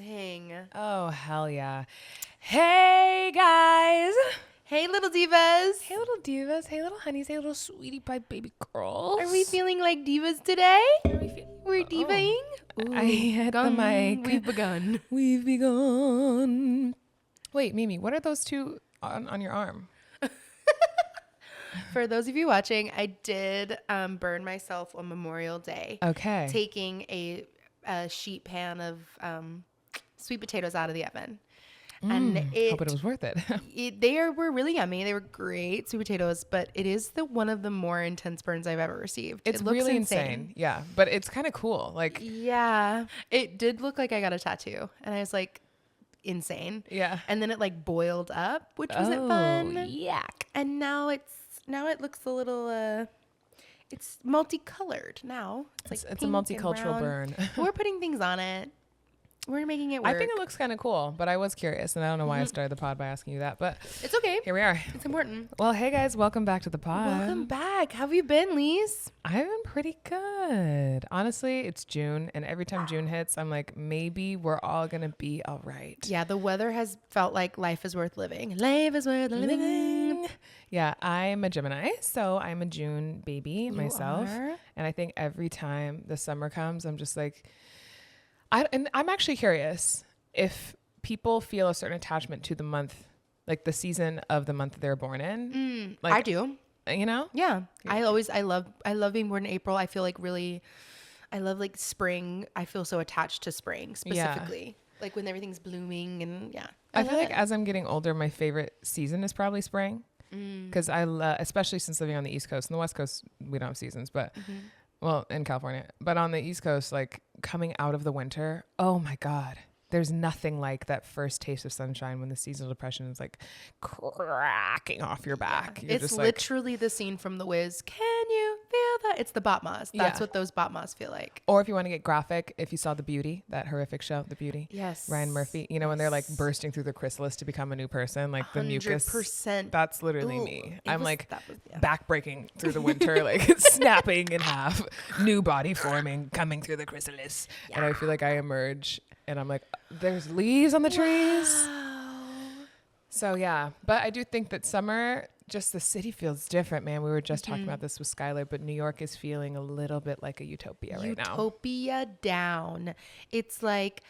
sing. Oh, hell yeah. Hey, guys. Hey, little divas. Hey, little divas. Hey, little honeys. Hey, little sweetie pie baby girls. Are we feeling like divas today? We're divaing? I hit the mic. We've begun. We've begun. Wait, Mimi, what are those two on your arm? For those of you watching, I did burn myself on Memorial Day. Okay. Taking a sheet pan of sweet potatoes out of the oven. And Hope it was worth it. Were really yummy. They were great sweet potatoes, but it is one of the more intense burns I've ever received. It's it looks really insane. Yeah, but it's kind of cool. Like, yeah, it did look like I got a tattoo, and I was like, insane. Yeah. And then it like boiled up, which wasn't fun. Yuck. And now it looks a little it's multicolored now. It's a pink and multicultural brown. burn. We're putting things on it. We're making it work. I think it looks kind of cool, but I was curious, and I don't know why I started the pod by asking you that, but it's okay. here we are. It's important. Well, hey guys, welcome back to the pod. Welcome back. How have you been, Lise? I've been pretty good. Honestly, it's June, and every time June hits, I'm like, maybe we're all going to be all right. Yeah, the weather has felt like life is worth living. Life is worth living. Yeah, I'm a Gemini, so I'm a June baby myself. are? And I think every time the summer comes, I'm just like, and I'm actually curious if people feel a certain attachment to the month, like the season of the month they're born in. Like, I do. You know? Yeah. I love being born in April. I feel like I love like spring. I feel so attached to spring specifically. Like when everything's blooming and yeah. I feel like as I'm getting older, my favorite season is probably spring. Because I love, especially since living on the East Coast. On the West Coast, we don't have seasons, but well, in California. But on the East Coast, like coming out of the winter, oh my God. There's nothing like that first taste of sunshine when the seasonal depression is like cracking off your back. Yeah. It's literally the scene from The Wiz. Can you feel that? It's the Batmas. That's what those Batmas feel like. Or if you want to get graphic, if you saw The Beauty, that horrific show, The Beauty. Yes. Ryan Murphy. You know, when they're like bursting through the chrysalis to become a new person, like the mucus. 100%. That's literally me. I'm like yeah. back breaking through the winter, like snapping in half, new body forming, coming through the chrysalis. Yeah. And I feel like I emerge and I'm like, there's leaves on the trees. Wow. So yeah, but I do think that summer, just the city feels different, man. We were just talking about this with Skylar, but New York is feeling a little bit like a utopia right now. Utopia down. It's like,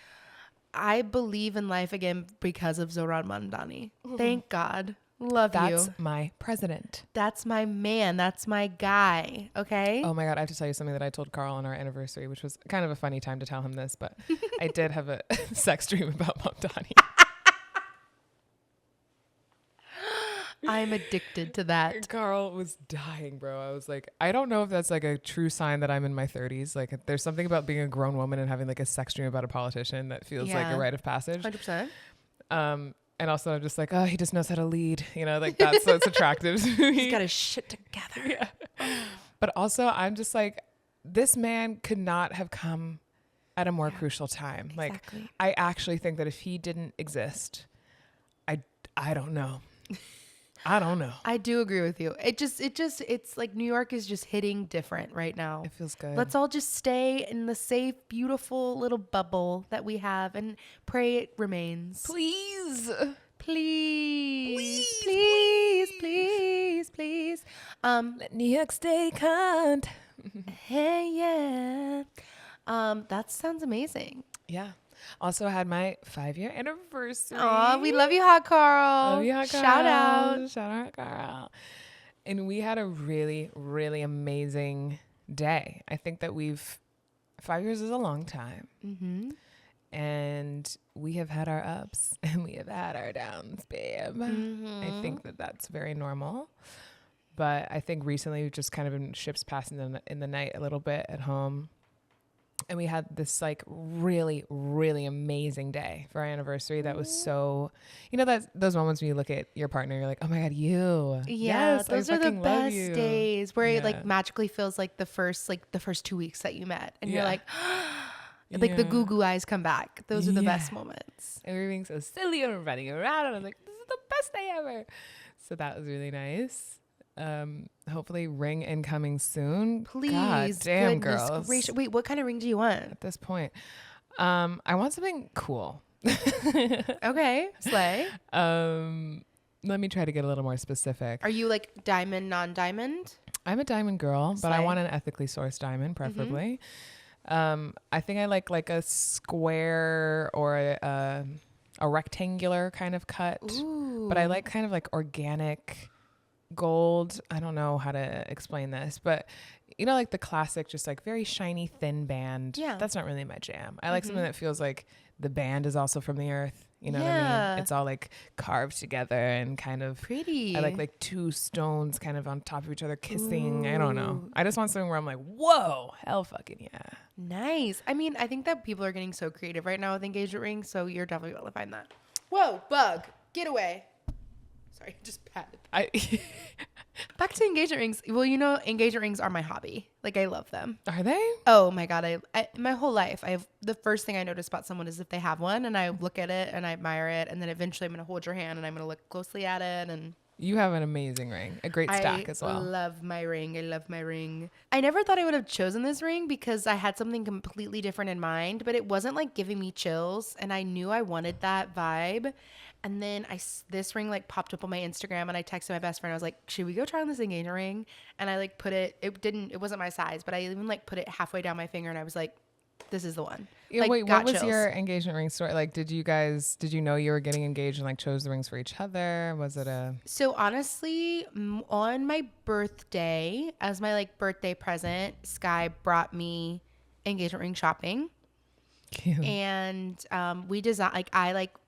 I believe in life again because of Zohran Mamdani. Thank God. Love you. That's my president. That's my man. That's my guy. Okay. Oh my God. I have to tell you something that I told Carl on our anniversary, which was kind of a funny time to tell him this, but I did have a sex dream about Mamdani. I'm addicted to that. Carl was dying, bro. I was like, I don't know if that's like a true sign that I'm in my 30s. Like there's something about being a grown woman and having like a sex dream about a politician that feels like a rite of passage. 100%. And also I'm just like, oh, he just knows how to lead. You know, like that's what's attractive to me. He's got his shit together. Yeah. But also I'm just like, this man could not have come at a more crucial time. Exactly. Like I actually think that if he didn't exist, I don't know. I don't know. I do agree with you. It's like New York is just hitting different right now. It feels good. Let's all just stay in the safe, beautiful little bubble that we have and pray it remains. Please. Please. Let New York stay cunt. Hey, yeah. That sounds amazing. Yeah. Also had my 5-year anniversary. Aw, we love you, Hot Carl. Love you, Hot Carl. Shout out. Shout out, Carl. And we had a really, really amazing day. I think that 5 years is a long time. Mm-hmm. And we have had our ups and we have had our downs, babe. Mm-hmm. I think that that's very normal. But I think recently we've just kind of been ships passing in the night a little bit at home. And we had this like really, really amazing day for our anniversary. That was so, you know, that those moments when you look at your partner, you're like, oh my God, you. Yeah, yes, those are the best days where it like Yeah. magically feels like the first 2 weeks that you met. And you're Yeah. like, like the goo goo eyes come back. Those are the Yeah. best moments. And we were being so silly and running around. And I was like, this is the best day ever. So that was really nice. Hopefully ring incoming soon. Please. God damn, goodness girls. gracious. Wait, what kind of ring do you want? At this point, I want something cool. Okay, slay. Let me try to get a little more specific. Are you like diamond, non-diamond? I'm a diamond girl, but I Slay. want an ethically sourced diamond, preferably. I think I like a square or a rectangular kind of cut. Ooh. But I like kind of like organic gold. I don't know how to explain this, but you know, like the classic, just like very shiny, thin band. Yeah. That's not really my jam. I like something that feels like the band is also from the earth. You know what I Yeah. mean? It's all like carved together and kind of Pretty. I like two stones kind of on top of each other kissing. I don't know. Ooh. I just want something where I'm like, whoa, hell fucking yeah. Nice. I mean, I think that people are getting so creative right now with engagement rings, so you're definitely able to find that. Whoa, bug, get away. Sorry, just patted. Back to engagement rings. Well, you know, engagement rings are my hobby. Like, I love them. Are they? Oh my God. I my whole life, the first thing I notice about someone is if they have one, and I look at it and I admire it. And then eventually I'm going to hold your hand and I'm going to look closely at it. And You have an amazing ring, a great stack as well. I love my ring. I love my ring. I never thought I would have chosen this ring because I had something completely different in mind, but it wasn't like giving me chills. And I knew I wanted that vibe. And then this ring like popped up on my Instagram, and I texted my best friend. I was like, should we go try on this engagement ring? And I like put it, it wasn't my size, but I even like put it halfway down my finger, and I was like, this is the one. Yeah, like, wait, got what was chills. your engagement ring story? Like, did you know you were getting engaged and like chose the rings for each other? Was it So honestly, on my birthday, as my like birthday present, Sky brought me engagement ring shopping. cute? And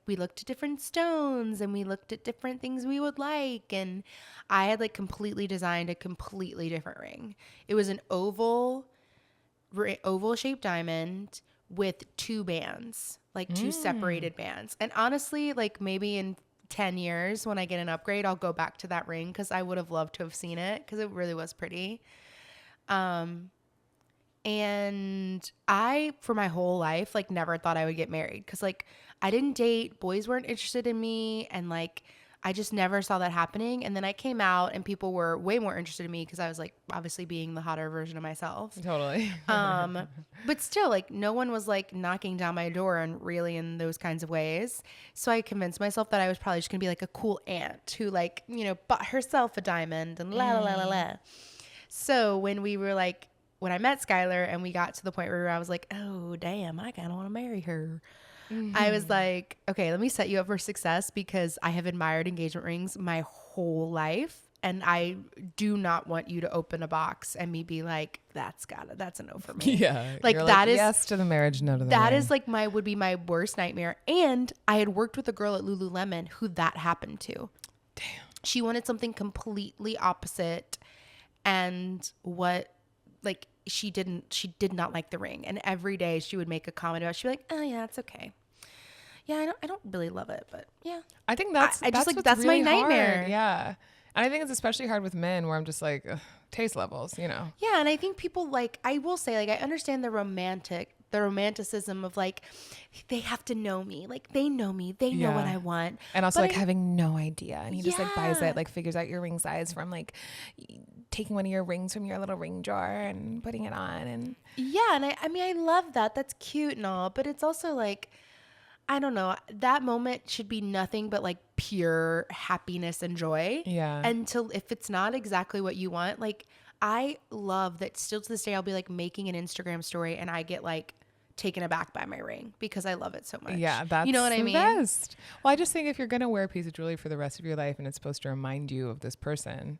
we looked at different stones, and we looked at different things we would like, and I had like completely designed a completely different ring. It was an oval shaped diamond with two bands, like two separated bands. And honestly, like maybe in 10 years when I get an upgrade, I'll go back to that ring because I would have loved to have seen it because it really was pretty. And I, for my whole life, like never thought I would get married because like I didn't date, boys weren't interested in me, and like I just never saw that happening. And then I came out and people were way more interested in me because I was like obviously being the hotter version of myself. Totally. But still, like no one was like knocking down my door and really in those kinds of ways. So I convinced myself that I was probably just gonna be like a cool aunt who like, you know, bought herself a diamond and la la la la la. So when I met Skylar and we got to the point where I was like, oh, damn, I kind of want to marry her. I was like, okay, let me set you up for success because I have admired engagement rings my whole life. And I do not want you to open a box and me be like, that's a no for me. Yeah. Like you're that is yes to the marriage, no to the that ring. is like would be my worst nightmare. And I had worked with a girl at Lululemon who that happened to. Damn. She wanted something completely opposite. And she did not like the ring, and every day she would make a comment about it. She'd be like, oh yeah, it's okay. Yeah, I don't really love it, but yeah. I think that's that's really my nightmare. hard. Yeah. And I think it's especially hard with men where I'm just like, taste levels, you know. Yeah, and I think people like, I will say, like, I understand the romanticism of like, they have to know me. Like, they know me. They know what I want. And also But like having no idea. And he just like buys Yeah. it, like figures out your ring size from like taking one of your rings from your little ring jar and putting it on. And Yeah, and I mean, I love that. That's cute and all, but it's also like, I don't know, that moment should be nothing but like pure happiness and joy. yeah. Until if it's not exactly what you want, like I love that still to this day, I'll be like making an Instagram story and I get like taken aback by my ring because I love it so much. Yeah, that's you know what the I mean? best. Well, I just think if you're gonna wear a piece of jewelry for the rest of your life and it's supposed to remind you of this person,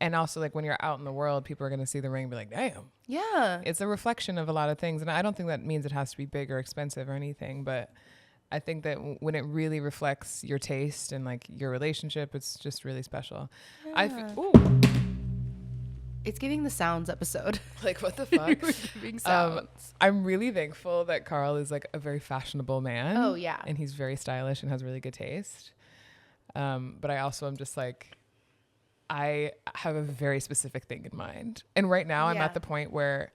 and also like when you're out in the world, people are gonna see the ring and be like, damn. Yeah. It's a reflection of a lot of things, and I don't think that means it has to be big or expensive or anything, but I think that when it really reflects your taste and like your relationship, it's just really special. Yeah. Ooh. It's giving the sounds episode. Like what the fuck? Giving sounds. I'm really thankful that Carl is like a very fashionable man. Oh, yeah. And he's very stylish and has really good taste. But I also am just like, I have a very specific thing in mind. And right now I'm Yeah. at the point where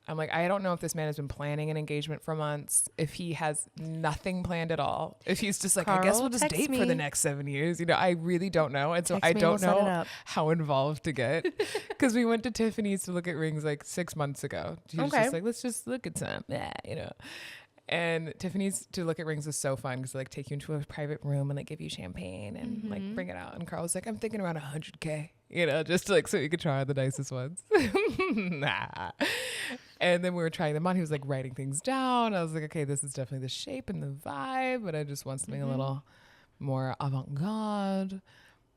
I'm like, I don't know if this man has been planning an engagement for months, if he has nothing planned at all, if he's just like, I guess Carl, we'll just text date for me. the next 7 years. You know, I really don't know. And so Text I me, don't we'll set it know up. how involved to get because we went to Tiffany's to look at rings like 6 months ago. She was Okay. just like, let's just look at some, yeah, you know. And Tiffany's to look at rings is so fun because they like take you into a private room and like give you champagne and like bring it out. And Carl was like, I'm thinking around 100K, you know, just like so you could try the nicest ones. Nah. And then we were trying them on. He was like writing things down. I was like, okay, this is definitely the shape and the vibe, but I just want something a little more avant-garde.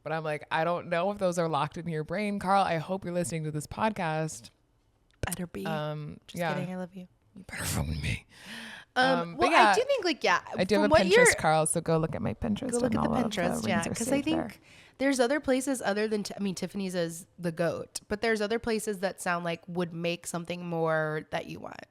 But I'm like, I don't know if those are locked in your brain. Carl, I hope you're listening to this podcast. Better be. Just kidding. I love you. You better phone me. Well, but yeah, I do think like, yeah. I do have a Pinterest, Carl, so go look at my Pinterest. Go look at the all of Pinterest, yeah. rings are Because I saved think there. there's other places other than, I mean, Tiffany's is the GOAT, but there's other places that sound like would make something more that you want.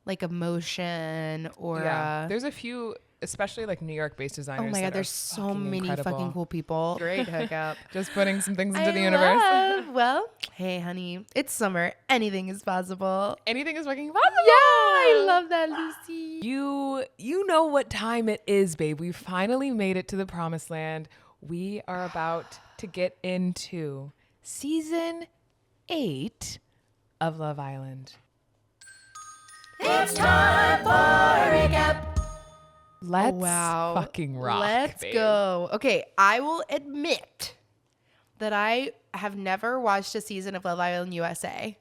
Like Emotion or... Yeah, there's a few, especially like New York-based designers. Oh my God, that there's are so many incredible. fucking cool people. Great hookup. Just putting some things into the universe. Well, hey, honey, it's summer. Anything is possible. Anything is fucking possible. Yeah, I love that, Lucy. You know what time it is, babe. We finally made it to the promised land. We are about to get into season 8 of Love Island. It's time for a recap. Let's fucking rock. Let's babe. go. Okay, I will admit that I have never watched a season of Love Island USA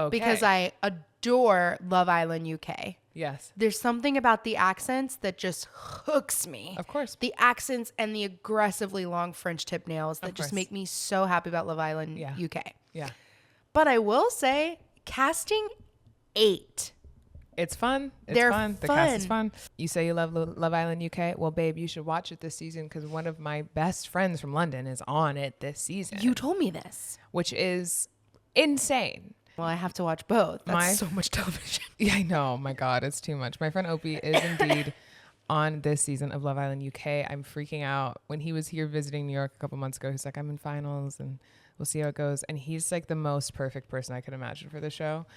because I adore Love Island UK. Yes. There's something about the accents that just hooks me. Of course. The accents and the aggressively long French tip nails that just make me so happy about Love Island UK. Yeah. But I will say, casting 8. It's fun. They're fun. The cast is fun. You say you love Love Island UK? Well, babe, you should watch it this season because one of my best friends from London is on it this season. You told me this. Which is insane. Well, I have to watch both. That's so much television. Yeah, I know. My God, it's too much. My friend Opie is indeed on this season of Love Island UK. I'm freaking out. When he was here visiting New York a couple months ago, he's like, I'm in finals and we'll see how it goes. And he's like the most perfect person I could imagine for the show.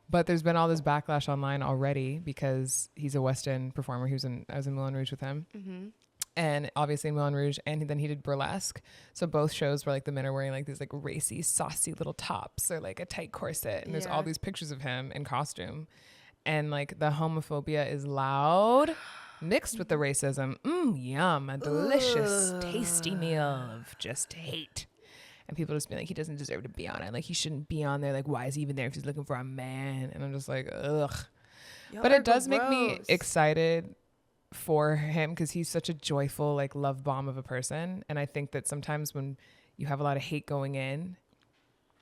But there's been all this backlash online already because he's a West End performer. I was in Moulin Rouge with him. Mm-hmm. And obviously in Moulin Rouge, and then he did Burlesque. So both shows where like the men are wearing like these like racy, saucy little tops or like a tight corset. And there's all these pictures of him in costume. And like the homophobia is loud, mixed with the racism. Yum, a delicious, tasty meal of just hate. And people just be like, he doesn't deserve to be on it. Like, he shouldn't be on there. Like, why is he even there if he's looking for a man? And I'm just like, ugh. But it does make me excited for him because he's such a joyful, like, love bomb of a person. And I think that sometimes when you have a lot of hate going in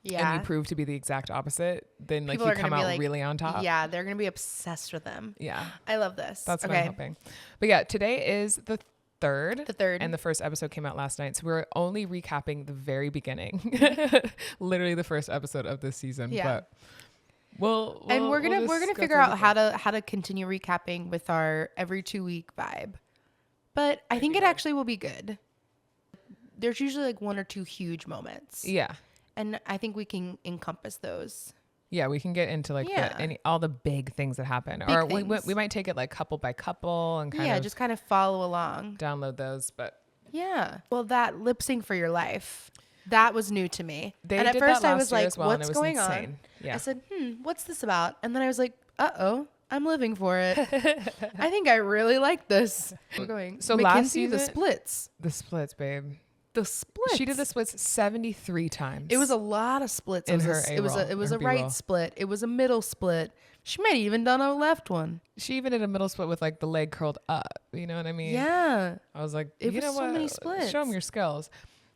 and you prove to be the exact opposite, then, like, you come out like, really on top. Yeah, they're going to be obsessed with them. Yeah. I love this. That's what I'm hoping. But, yeah, today is the third. And the first episode came out last night. So we're only recapping the very beginning. Literally the first episode of this season. Yeah. But we're gonna figure out how to continue recapping with our every 2 week vibe. But I think it actually will be good. There's usually like 1 or 2 huge moments. Yeah. And I think we can encompass those. Yeah, we can get into like all the big things that happen. Or we might take it like couple by couple and just kind of follow along. Download those, but well, that lip sync for your life, that was new to me. And at first I was like, what's going on? Yeah. I said, what's this about? And then I was like, I'm living for it. I think I really like this. We're going. So last season, the splits, babe. The splits. She did the splits 73 times. It was a lot of splits. It was a right split. It was a middle split. She might have even done a left one. She even did a middle split with like the leg curled up. You know what I mean? Yeah. I was like, it was so many splits. Show them your skills.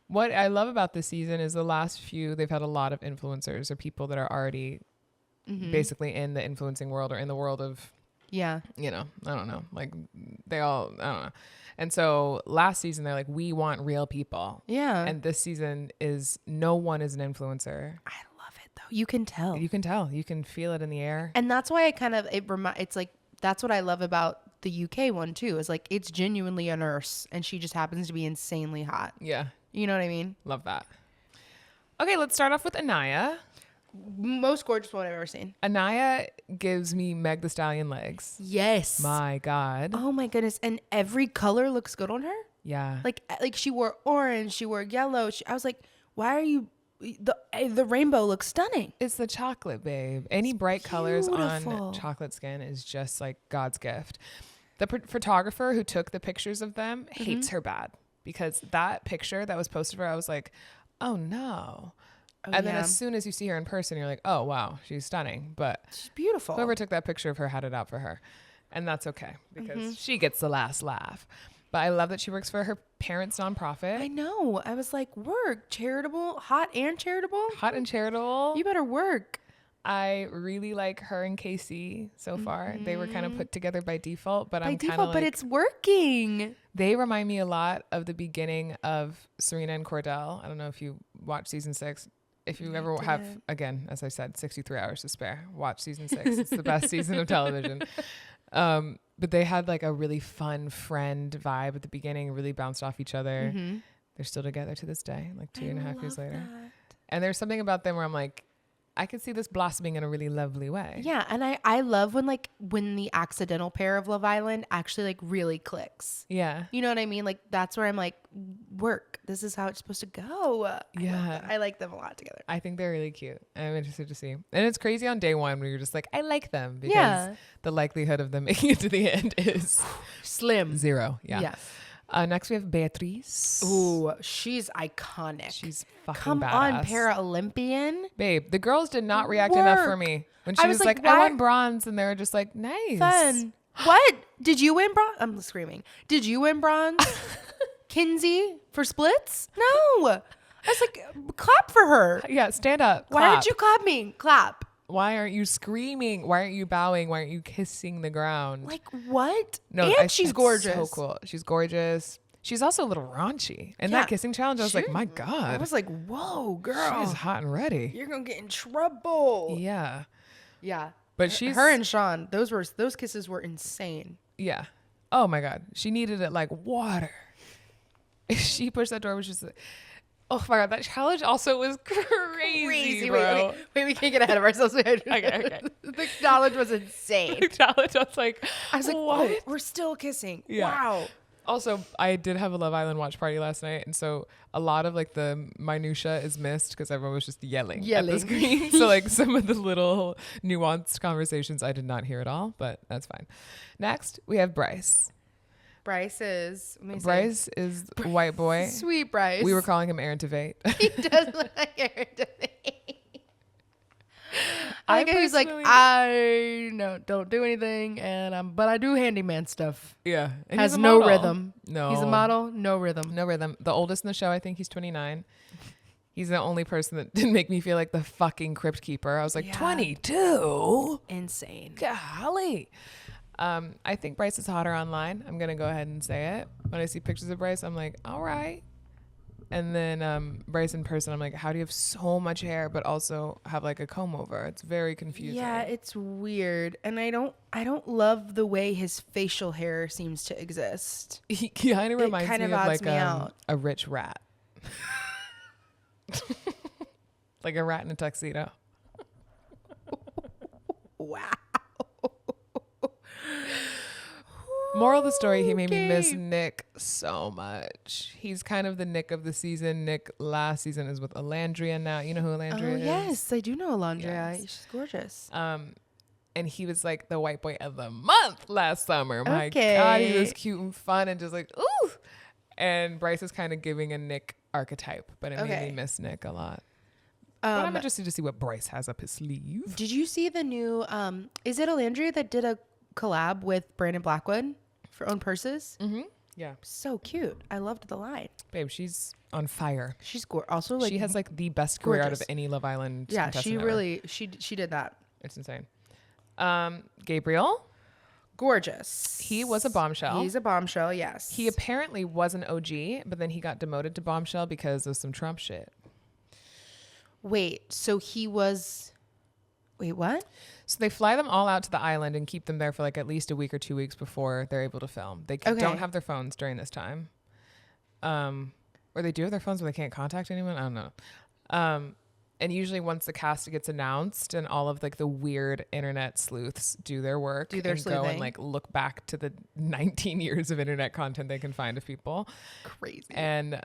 What I love about this season is the last few, they've had a lot of influencers or people that are already basically in the influencing world or in the world of, I don't know. Like I don't know. And so last season, they're like, we want real people. Yeah. And this season is no one is an influencer. I love it, though. You can tell. You can tell. You can feel it in the air. And that's why it's like, that's what I love about the UK one, too, is like, it's genuinely a nurse and she just happens to be insanely hot. Yeah. You know what I mean? Love that. Okay, let's start off with Anaya. Most gorgeous one I've ever seen. Anaya gives me Meg the Stallion legs. Yes. My God. Oh my goodness. And every color looks good on her. Yeah. Like she wore orange, she wore yellow. I was like, why are you the rainbow looks stunning. It's the chocolate, babe. Any bright colors beautiful. on chocolate skin is just like God's gift. The photographer who took the pictures of them hates her bad, because that picture that was posted of her, I was like, oh no. And then as soon as you see her in person, you're like, oh wow, she's stunning. But She's beautiful. whoever took that picture of her had it out for her. And that's okay, because she gets the last laugh. But I love that she works for her parents' nonprofit. I know. I was like, work, charitable, hot and charitable. Hot and charitable. You better work. I really like her and Casey so far. They were kind of put together by default, but I'm kind of like, but it's working. they remind me a lot of the beginning of Serena and Cordell. I don't know if you watch season 6. If you ever have, again, as I said, 63 hours to spare, watch season 6. It's the best season of television. But they had like a really fun friend vibe at the beginning, really bounced off each other. They're still together to this day, like 2.5 years later. And there's something about them where I'm like, I could see this blossoming in a really lovely way. Yeah, and I love when the accidental pair of Love Island actually like really clicks. Yeah. You know what I mean? Like that's where I'm like, work. This is how it's supposed to go. Yeah. I like them a lot together. I think they're really cute. I'm interested to see. And it's crazy on day one when you're just like, I like them, because the likelihood of them making it to the end is Slim. 0. Yeah. Yes. Next we have Beatrice. Ooh, she's iconic. She's fucking Come badass. on, Para-Olympian. Babe, the girls did not react enough for me. When she was like, I why- won bronze, and they were just like, nice. Fun. What? Did you win bronze? I'm screaming. Did you win bronze? Kinsey for splits? No. I was like, clap for her. Yeah, stand up. Why clap. aren't you clap me? Clap. Why aren't you screaming? Why aren't you bowing? Why aren't you kissing the ground? Like what? No, and she's it's gorgeous. So cool. She's gorgeous. She's also a little raunchy. And that kissing challenge, I was like, my God. I was like, whoa, girl. She's hot and ready. You're gonna get in trouble. Yeah. Yeah. But she's her and Sean, those kisses were insane. Yeah. Oh my God. She needed it like water. She pushed that door, which is oh my God, that challenge also was crazy, bro. Wait, we can't get ahead of ourselves. Okay. The challenge was The insane. challenge, I was like, what? Oh, we're still kissing. Yeah. Wow. Also, I did have a Love Island watch party last night, and so a lot of like the minutia is missed because everyone was just yelling at the screen. So like some of the little nuanced conversations I did not hear at all, but that's fine. Next, we have Bryce. Bryce is white boy. Sweet Bryce. We were calling him Aaron Tveit. He does look like Aaron Tveit. I like he's like, I don't do anything, but I do handyman stuff. Yeah, and Has he's a no model. rhythm. No, He's a model, no rhythm. No rhythm. The oldest in the show, I think he's 29. He's the only person that didn't make me feel like the fucking crypt keeper. I was like, 22? Insane. Golly. I think Bryce is hotter online. I'm going to go ahead and say it. When I see pictures of Bryce, I'm like, all right. And then Bryce in person, I'm like, how do you have so much hair but also have like a comb over? It's very confusing. Yeah, it's weird. And I don't love the way his facial hair seems to exist. He kind of reminds me of like out. a rich rat. Like a rat in a tuxedo. Wow. Moral of the story, he made me miss Nick so much. He's kind of the Nick of the season. Nick last season is with Alandria now. You know who Alandria is? Yes, I do know Alandria. Yes. She's gorgeous. And he was like the white boy of the month last summer. My God, he was cute and fun and just like, ooh. And Bryce is kind of giving a Nick archetype, but it made me miss Nick a lot. But I'm interested to see what Bryce has up his sleeve. Did you see the new, is it Alandria that did a collab with Brandon Blackwood for Own Purses? Mm-hmm. Yeah. So cute. I loved the line. Babe, she's on fire. She's also like she has like the best career out of gorgeous. any Love Island. Yeah, contestant she ever. really, she did that. It's insane. Gabriel. Gorgeous. He was a bombshell. He's a bombshell, yes. He apparently was an OG, but then he got demoted to bombshell because of some Trump shit. Wait, so he was... Wait, what? So they fly them all out to the island and keep them there for like at least a week or 2 weeks before they're able to film. They don't have their phones during this time. Or they do have their phones but they can't contact anyone. I don't know. And usually once the cast gets announced and all of like the weird internet sleuths do their work, Do their and go sleuthing. and like look back to the 19 years of internet content they can find of people. Crazy. And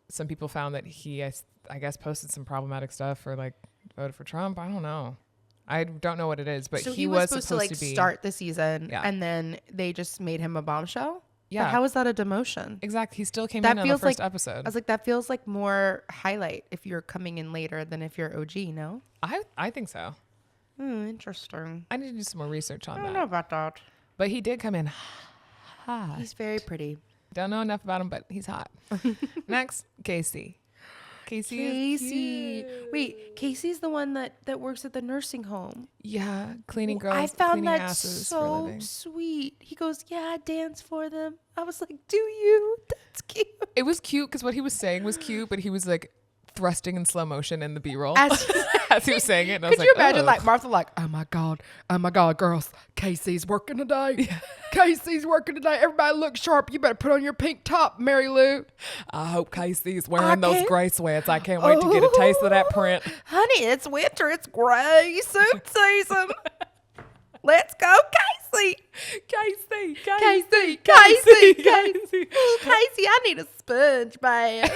some people found that he, I guess, posted some problematic stuff or like voted for Trump. I don't know. I don't know what it is, but so he was supposed to like be start the season, Yeah. and then they just made him a bombshell. Yeah. But how is that a demotion? Exactly. He still came That in on the feels first like- episode. I was like, that feels like more highlight if you're coming in later than if you're OG. No. I think so. Interesting. I need to do some more research on I don't that. know about that. But he did come in hot. He's very pretty. Don't know enough about him, but he's hot. Next, Casey. Casey. is Casey. cute. Wait, Casey's the one that works at the nursing home. Yeah, cleaning girls. I found cleaning that asses for a so living. sweet. He goes, "Yeah, I dance for them." I was like, "Do you? That's cute." It was cute because what he was saying was cute, but he was like thrusting in slow motion in the B-roll As- as he was saying it. And I Could was you like, imagine "Oh." like Martha like, oh my God, girls, Casey's working today. Casey's working today. Everybody look sharp. You better put on your pink top, Mary Lou. I hope Casey's I wearing those can't- gray sweats. I can't wait to get a taste of that print. Honey, it's winter. It's gray suit season. Let's go, Casey. Casey, Casey, Casey, Casey. Ooh, Casey, I need a sponge bath.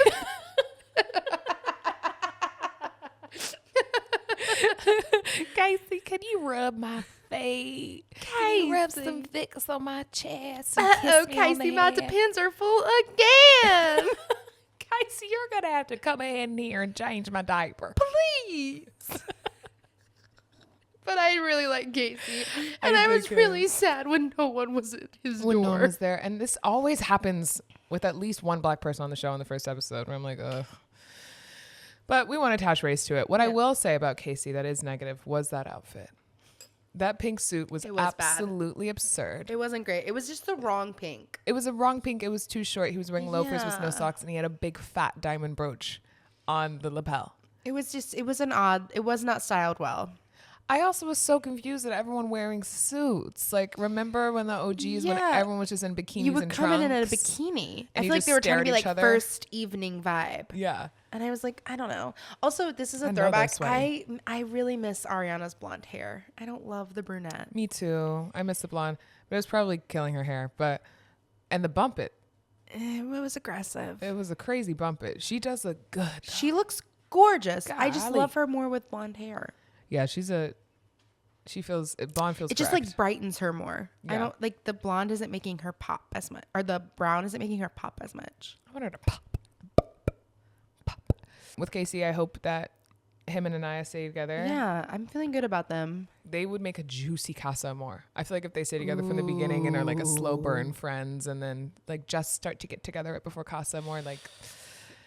Casey, can you rub my feet? Can you rub some Vicks on my chest? And Uh-oh, kiss me on Casey, the my head? depends are full again. Casey, you're gonna have to come in here and change my diaper. Please. But I really like Casey. I And I did was too. really sad when no one was at his When door. no one was there, and this always happens with at least one black person on the show in the first episode, where I'm like, ugh. But we want to attach race to it. What I Yeah. will say about Casey that is negative was that outfit. That pink suit was, It was bad. absolutely absurd. It wasn't great. It was just the wrong pink. It was a wrong pink. It was too short. He was wearing loafers with no Yeah. socks, and he had a big fat diamond brooch on the lapel. It was not styled well. I also was so confused at everyone wearing suits. Like, remember when the OGs, when Yeah. everyone was just in bikinis You would and come trunks? in a bikini. I And you feel like just they were trying stare to at be each like other. first evening vibe. Yeah. And I was like, I don't know. Also, this is I a know they're throwback. sweaty. I really miss Ariana's blonde hair. I don't love the brunette. Me too. I miss the blonde, but it was probably killing her hair. And the bump it It was aggressive. was a crazy bump it. She does look good. She looks gorgeous. I just Golly. love her more with blonde hair. Yeah, blonde feels It just correct. like brightens her more. I Yeah. don't like the blonde isn't making her pop as much, or the brown isn't making her pop as much. I want her to pop. With Casey, I hope that him and Anaya stay together. Yeah, I'm feeling good about them. They would make a juicy Casa Amor. I feel like if they stay together from the beginning and are like a slow burn friends, and then like just start to get together right before Casa Amor, like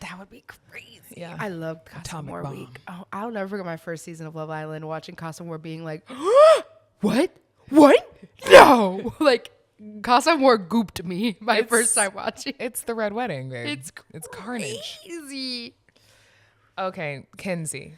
That would be crazy. Yeah. I love Casa Atomic Amor bomb. week. Oh, I'll never forget my first season of Love Island watching Casa Amor being like, what? No! Like, Casa Amor gooped me my It's- first time watching. it's the Red Wedding, babe. It's carnage. Crazy. Okay, Kinsey.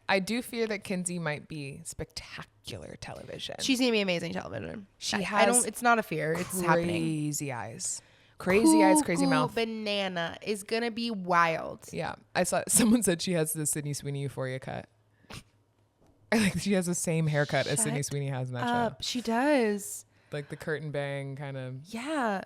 I do fear that Kinsey might be spectacular television. She's gonna be amazing television. She I has don't. It's not a fear. It's happening. crazy eyes. Crazy eyes, crazy Cuckoo mouth. Banana is gonna be wild. Yeah. I saw someone said she has the Sydney Sweeney Euphoria cut. I think she has the same haircut as Sydney Shut Sweeney has in that She does. show. Like the curtain bang kind of. Yeah.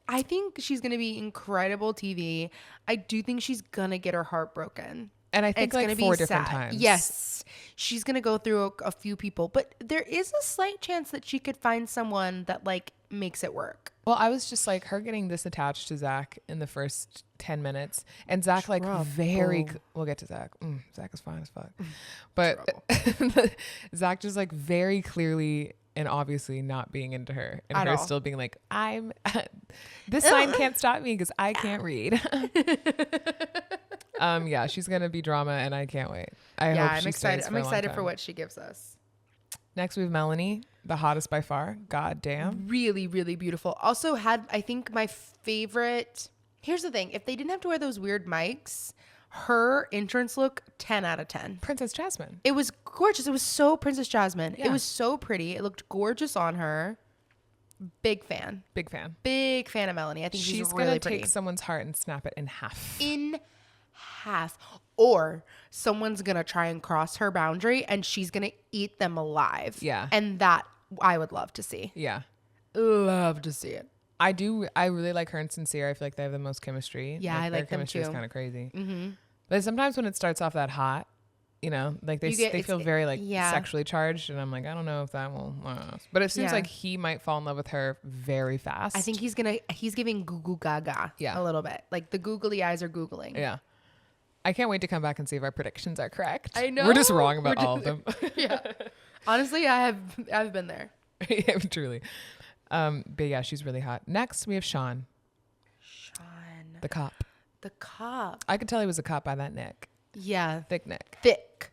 I think she's gonna be incredible TV. I do think she's gonna get her heart broken. And I think It's like gonna 4 be different sad. times. Yes, she's gonna go through a few people, but there is a slight chance that she could find someone that like makes it work. Well, I was just like her getting this attached to Zach in the first 10 minutes, and Zach like very. Trouble. We'll get to Zach. Zach is fine as fuck, but Zach just like very clearly and obviously not being into her, and At her all. still being like, "I'm this sign can't stop me because I can't read." Yeah, she's gonna be drama, and I can't wait. I hope I'm she excited. stays I'm for a long excited for time. what she gives us. Next, we have Melanie, the hottest by far. God damn. Really, really beautiful. Also had, I think, my favorite. Here's the thing: if they didn't have to wear those weird mics, her entrance look 10 out of 10. Princess Jasmine. It was gorgeous. It was so Princess Jasmine. Yeah. It was so pretty. It looked gorgeous on her. Big fan. Big fan. Big fan of Melanie. I think she's She's really gonna pretty. take someone's heart and snap it in half. In half. or someone's going to try and cross her boundary and she's going to eat them alive. Yeah. And that I would love to see. Yeah. Love to see it. I really like her and Sincere. I feel like they have the most chemistry. Yeah, I their like them chemistry is too. kind of crazy. Mm-hmm. But sometimes when it starts off that hot, you know, like they feel very like sexually charged, and I'm like, I don't know if that will. But it seems like he might fall in love with her very fast. I think he's giving goo goo gaga a little bit. Like the googly eyes are googling. Yeah. I can't wait to come back and see if our predictions are correct. I know. We're just wrong about all of them. Yeah. Honestly, I've been there. Yeah, truly. But yeah, she's really hot. Next, we have Sean. The cop. The cop. I could tell he was a cop by that neck. Yeah. Thick neck. Thick.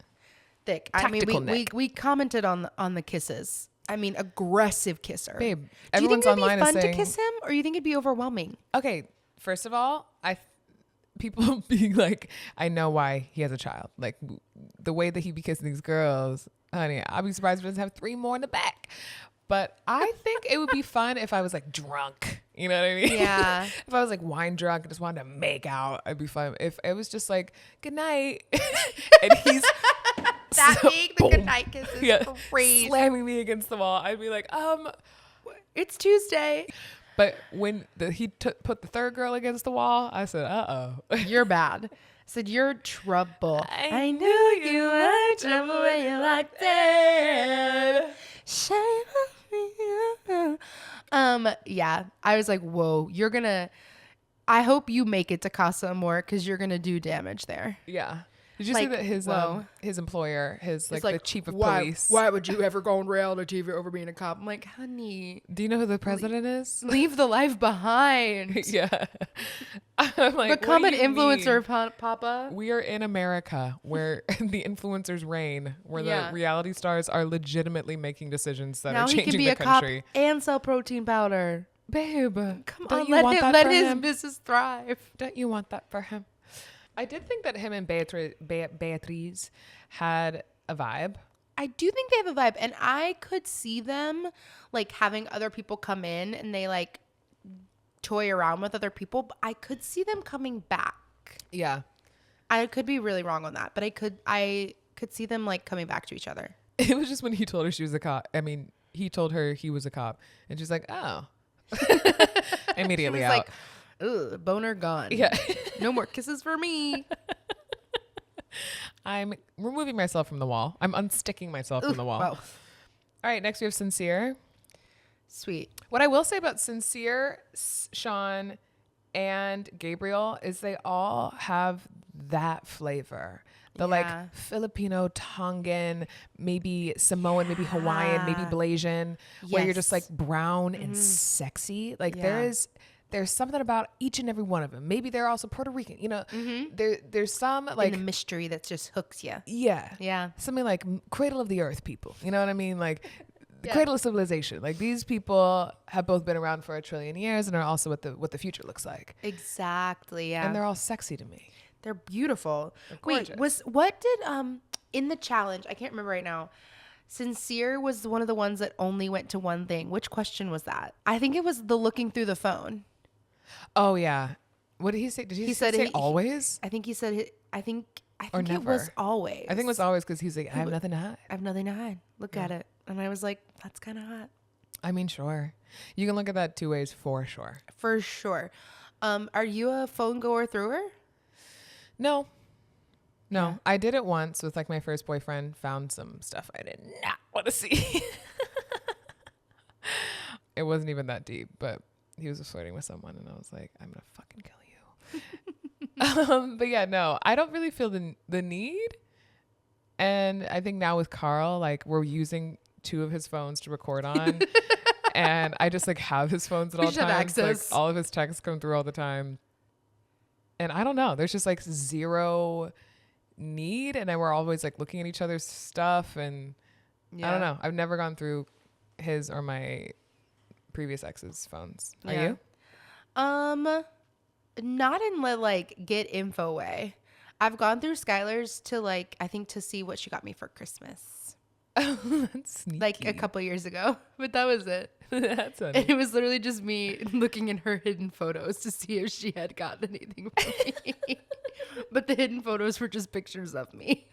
I mean, Tactical we commented on the kisses. I mean, aggressive kisser. Babe, Do you think everyone's it'd online be fun is saying, to kiss him, or you think it'd be overwhelming? Okay, first of all, people being like, I know why he has a child. Like the way that he be kissing these girls, honey, I'd be surprised if he doesn't have 3 more in the back. But I think it would be fun if I was like drunk. You know what I mean? Yeah. If I was like wine drunk and just wanted to make out, I'd be fun. If it was just like, good night. And he's That being the goodnight kiss is crazy. slamming me against the wall, I'd be like, It's Tuesday. But when he put the third girl against the wall, I said, uh-oh. You're bad. I said, you're trouble. I knew you were trouble when you walked in. Yeah, I was like, whoa, I hope you make it to Casa Amor because you're gonna do damage there. Yeah. Did you Like, see that his employer, the chief of police? Why would you ever go on reality TV over being a cop? I'm like, honey, Do you know who the president is? leave the life behind. Yeah. I'm like, Become what an do you influencer, mean? Papa. We are in America where the influencers reign, where Yeah. the reality stars are legitimately making decisions that Now are he changing can be the a country. cop and sell protein powder. Babe, Come don't on, you let want him, that let for his him? business thrive. Don't you want that for him? I did think that him and Beatriz had a vibe. I do think they have a vibe, and I could see them like having other people come in and they like toy around with other people, but I could see them coming back. Yeah. I could be really wrong on that, but I could see them like coming back to each other. It was just when he told her she was a cop. I mean, he told her he was a cop, and she's like, "Oh." Immediately She was out. like, ugh, boner gone. Yeah. No more kisses for me. I'm removing myself from the wall. I'm unsticking myself from the wall. Wow. All right, next we have Sincere. Sweet. What I will say about Sincere, Sean, and Gabriel is they all have that flavor. The Yeah. like Filipino, Tongan, maybe Samoan, maybe Hawaiian, maybe Blasian, where you're just Yes. like brown and sexy. Like Yeah. there's something about each and every one of them. Maybe they're also Puerto Rican. You know, there's some like And the mystery that just hooks you. yeah, Yeah. something like Cradle of the Earth people. You know what I mean? Like the Yeah. Cradle of Civilization. Like these people have both been around for 1 trillion years and are also what the future looks like. Exactly. Yeah. And they're all sexy to me. They're beautiful. gorgeous. Wait, what did in the challenge? I can't remember right now. Sincere was one of the ones that only went to one thing. Which question was that? I think it was the looking through the phone. Oh yeah. What did he say? Did he say always? I think he said. I think Or it was never. always. I think it was always because he's like, I have nothing to hide. I have nothing to hide. Look at it, and I was like, that's kind of hot I mean, sure. You can look at that 2 ways for sure. for sure. Are you a phone goer through her? No. Yeah. I did it once with like my first boyfriend, found some stuff I did not want to see. It wasn't even that deep, but he was flirting with someone and I was like, I'm going to fucking kill you. But yeah, no, I don't really feel the need. And I think now with Carl, like we're using 2 of his phones to record on. And I just like have his phones at all just have times. Like access. all of his texts come through all the time. And I don't know. There's just like zero need. And then we're always like looking at each other's stuff. And I don't know. I've never gone through his or my previous ex's phones. Are you? Not in the like get info way. I've gone through Skylar's to like I think to see what she got me for Christmas. That's sneaky. Like a couple years ago, but that was it. That's And funny. it was literally just me looking in her hidden photos to see if she had gotten anything for me. But the hidden photos were just pictures of me.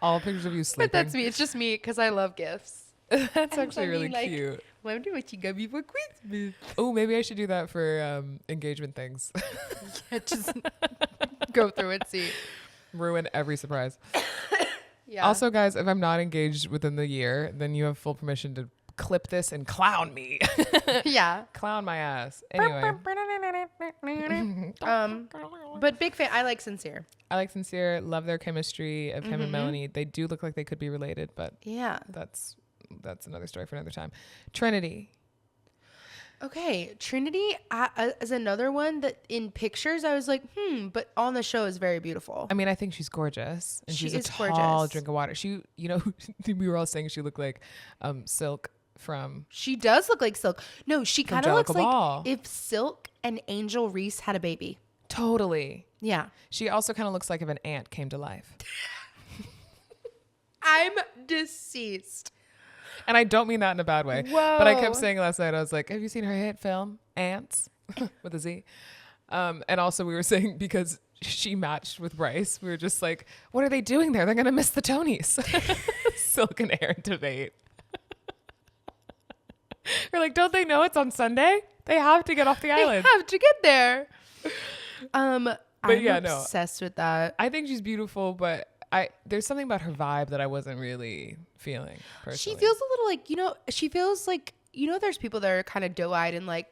All pictures of you sleeping. But that's me. It's just me because I love gifts. That's actually really cute. Wonder what you got me for Christmas. Oh, maybe I should do that for engagement things. Yeah, just go through and see. Ruin every surprise. Yeah. Also, guys, if I'm not engaged within the year, then you have full permission to clip this and clown me. Yeah. Clown my ass. Anyway. But big fan. I like Sincere. I like Sincere. Love their chemistry of him and Melanie. They do look like they could be related, but Yeah. that's another story for another time. Trinity. Okay, Trinity is another one that in pictures I was like, but on the show is very beautiful. I mean, I think she's gorgeous, and She she's a is tall gorgeous. drink of water. She, you know, we were all saying she looked like Silk from. She does look like Silk. No, she kind of looks Jellicle Ball. like if Silk and Angel Reese had a baby. Totally. Yeah. She also kind of looks like if an ant came to life. I'm deceased. And I don't mean that in a bad way. Whoa. But I kept saying last night, I was like, have you seen her hit film, Ants? With a Z. And also we were saying because she matched with Bryce, we were just like, what are they doing there? They're going to miss the Tonys. Silk and Aaron debate. We're like, don't they know it's on Sunday? They have to get off the island. They have to get there. I'm yeah, no. obsessed with that. I think she's beautiful, but there's something about her vibe that I wasn't really feeling personally. She feels a little like, she feels like, there's people that are kind of doe-eyed and like,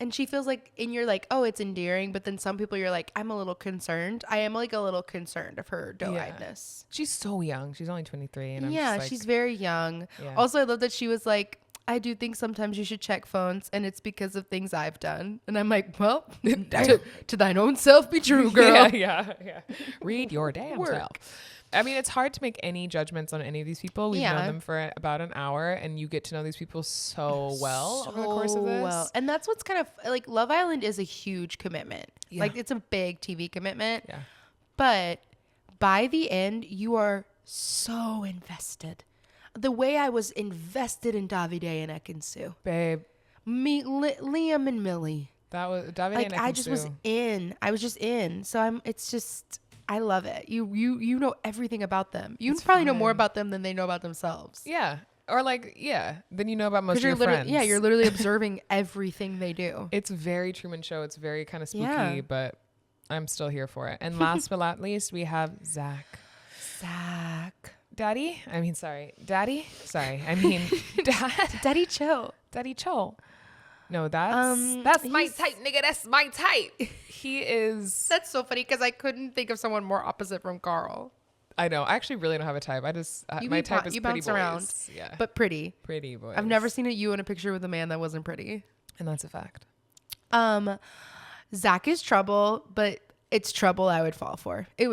and she feels like, and you're like, oh, it's endearing. But then some people you're like, I'm a little concerned. I am like a little concerned of her doe-eyedness. She's so young. She's only 23. And I'm Yeah, just like, she's very young. Yeah. Also, I love that she was like, I do think sometimes you should check phones and it's because of things I've done. And I'm like, well, to thine own self be true, girl. Yeah. Read your damn Work. self. I mean, it's hard to make any judgments on any of these people. We've Yeah. known them for about an hour, and you get to know these people so well over the course of this. Well. And that's what's kind of like Love Island is a huge commitment. Yeah. Like it's a big TV commitment. Yeah. But by the end, you are so invested. The way I was invested in Davide and Ekin-Su. Babe, Liam and Millie. that was Davide Like and I just was Ekin-Su. in. I was just in. So it's just I love it. You know everything about them. You It's probably know more fun. about them than they know about themselves. Yeah. Or like, yeah. Then you know about most of You're your literally, friends. yeah, you're literally observing everything they do. It's very Truman Show. It's very kind of spooky, Yeah. but I'm still here for it. And last but not least, we have Zach. Zach. Daddy? I mean, Dad. Daddy Chill. Daddy Cho. No, that's my he's- type, nigga. That's my type. He is. That's so funny because I couldn't think of someone more opposite from Carl. I know. I actually really don't have a type. I just my type is you pretty bounce boys. around, Yeah, but pretty. pretty boys. I've never seen you in a picture with a man that wasn't pretty. and that's a fact. Zach is trouble, but it's trouble I would fall for. It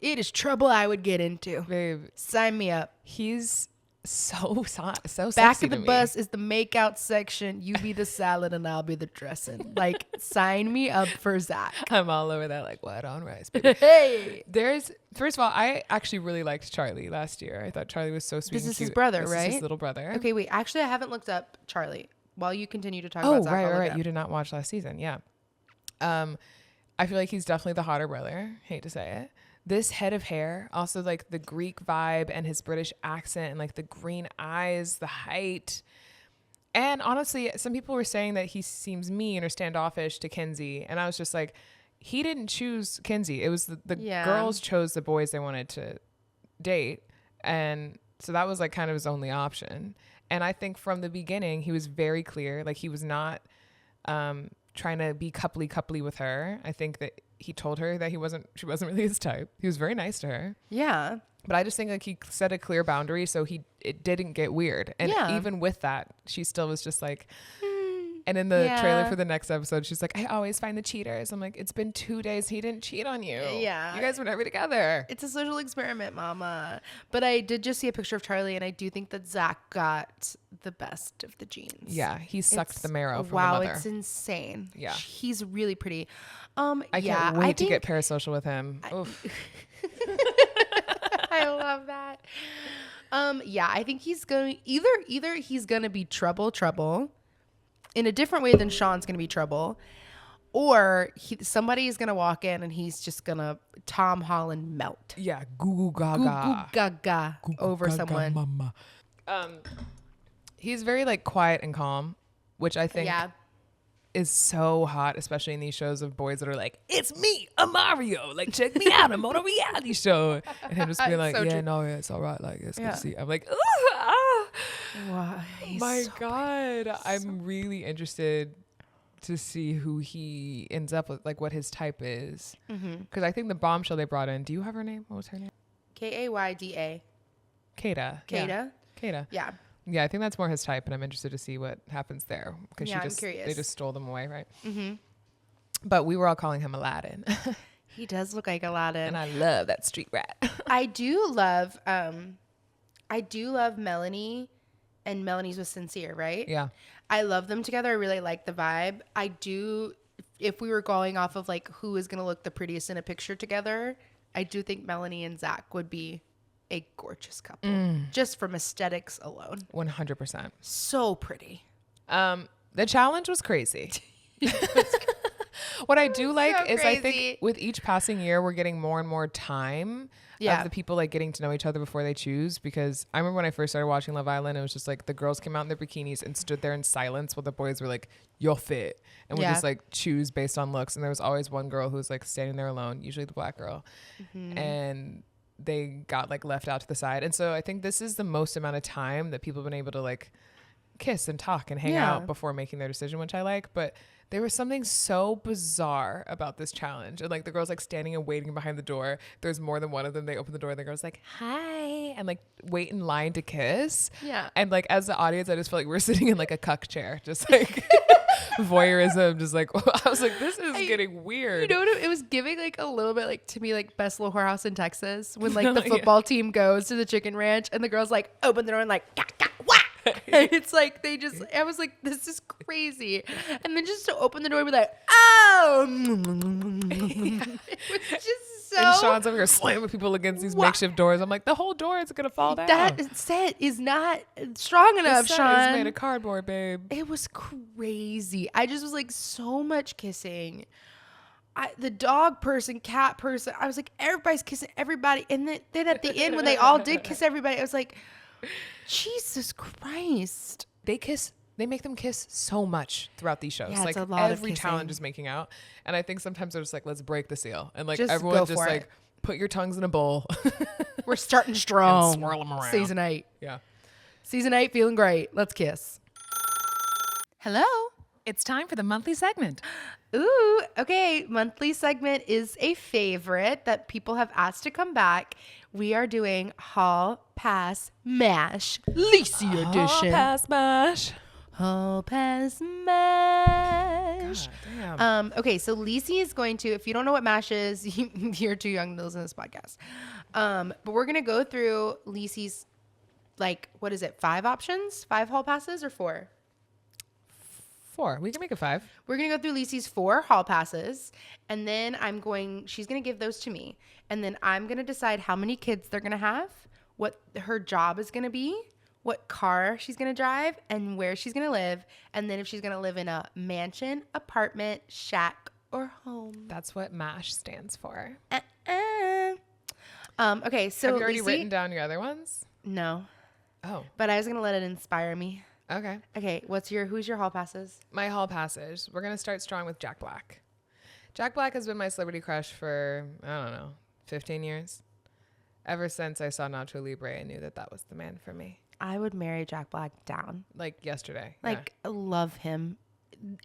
is trouble I would get into. Babe, Sign me up. he's so sexy Back of the to me. bus is the makeout section. You be the salad and I'll be the dressing. Like, sign me up for Zach. I'm all over that, like white on rice. Baby. Hey. First of all, I actually really liked Charlie last year. I thought Charlie was so sweet. This and is his cute. brother, This is right? his little brother. Okay, wait. Actually, I haven't looked up Charlie. While you continue to talk Oh, about Zach, I'll look it right. up. You did not watch last season. Yeah. I feel like he's definitely the hotter brother. Hate to say it. This head of hair, also like the Greek vibe and his British accent and like the green eyes, the height. And honestly, some people were saying that he seems mean or standoffish to Kenzie. And I was just like, he didn't choose Kenzie. It was the Yeah. girls chose the boys they wanted to date. And so that was like kind of his only option. And I think from the beginning, he was very clear. Like he was not trying to be coupley with her. I think that he told her that she wasn't really his type. He was very nice to her. Yeah. But I just think like he set a clear boundary so it didn't get weird. And Yeah. even with that, she still was just like, and in the Yeah. trailer for the next episode, she's like, I always find the cheaters. I'm like, it's been 2 days. He didn't cheat on you. Yeah. You guys were never together. It's a social experiment, mama. But I did just see a picture of Charlie, and I do think that Zach got the best of the genes. Yeah. He sucked It's- the marrow from wow, the mother. it's insane. Yeah. He's really pretty. I can't wait to get parasocial with him. Oof. I love that. Yeah, I think he's going either he's gonna be trouble in a different way than Sean's gonna be trouble, or somebody is gonna walk in and he's just gonna Tom Holland melt. Yeah, goo goo Goo goo gaga. gaga Goo goo over gaga, someone. mama. He's very like quiet and calm, which I think Yeah. is so hot, especially in these shows of boys that are like, it's me, a Mario. Like, check me out. I'm on a reality show. And him just being like, So yeah, true. no, yeah, it's all right. Like, it's good Yeah. to see. I'm like, ooh, ah. Wow, he's My so God. I'm really interested to see who he ends up with, like what his type is. Because I think the bombshell they brought in, do you have her name? What was her name? Kayda. Kata. Kayda? Kata. Yeah. Yeah, I think that's more his type, and I'm interested to see what happens there. Because Yeah, I'm they curious. just stole them away, right? But we were all calling him Aladdin. He does look like Aladdin. And I love that street rat. I do love Melanie, and Melanie's with Sincere, right? Yeah. I love them together. I really like the vibe. I do, if we were going off of like who is going to look the prettiest in a picture together, I do think Melanie and Zach would be a gorgeous couple just from aesthetics alone. 100%. So pretty. The challenge was crazy. What I do like so is I crazy. think with each passing year, we're getting more and more time Yeah. of the people like getting to know each other before they choose. Because I remember when I first started watching Love Island, it was just like the girls came out in their bikinis and stood there in silence while the boys were like, you're fit. And we Yeah. just like choose based on looks. And there was always one girl who was like standing there alone, usually the black girl. And they got like left out to the side. And so I think this is the most amount of time that people have been able to like kiss and talk and hang Yeah. out before making their decision, which I like. But there was something so bizarre about this challenge. And like the girls like standing and waiting behind the door. There's more than one of them. They open the door and the girl's like, hi, and like wait in line to kiss. Yeah. And like as the audience, I just felt like we were sitting in like a cuck chair, just like voyeurism, just like I was like, this is getting weird. You know what? It was giving like a little bit like to me like Best Little Whorehouse in Texas when like the Yeah. football team goes to the chicken ranch and the girls like open the door and like gah, gah, wah. And it's like they just I was like, this is crazy. And then just to open the door and be like, oh it was just so And Sean's over here slamming people against these Wha- makeshift doors. I'm like, the whole door is gonna fall down. that set is not strong The enough, set Sean. is made of cardboard, babe. It was crazy. I just was like so much kissing. The dog person, cat person, I was like, everybody's kissing everybody. And then at the end, when they all did kiss everybody, I was like, Jesus Christ. They make them kiss so much throughout these shows. Yeah, like it's a lot of every kissing. challenge is making out. And I think sometimes they're just like, let's break the seal. And like Just everyone go just for like it. put your tongues in a bowl. We're starting strong. And swirl 'em around. Season 8. Yeah. Season 8, feeling great. Let's kiss. Hello. It's time for the monthly segment. Ooh, okay. Monthly segment is a favorite that people have asked to come back. We are doing Hall Pass Mash, Lacey edition. Pass mash. Hall Pass Mash. Damn. Okay, so Lacey is going to, if you don't know what MASH is, you're too young to listen to this podcast. But we're going to go through Lacey's, like, what is it, 5 options? 5 hall passes or 4? 4. We can make it 5. We're going to go through Lacey's 4 hall passes, and then she's going to give those to me. And then I'm going to decide how many kids they're going to have, what her job is going to be, what car she's going to drive, and where she's going to live. And then if she's going to live in a mansion, apartment, shack, or home. That's what MASH stands for. Okay, so Have you already Lacey- written down your other ones? No, Oh, but I was going to let it inspire me. okay. Okay, who's your hall passes? My hall passage. We're going to start strong with Jack Black. Jack Black has been my celebrity crush for, I don't know, 15 years. Ever since I saw Nacho Libre, I knew that was the man for me. I would marry Jack Black down. Like yesterday. Yeah. Like, I love him.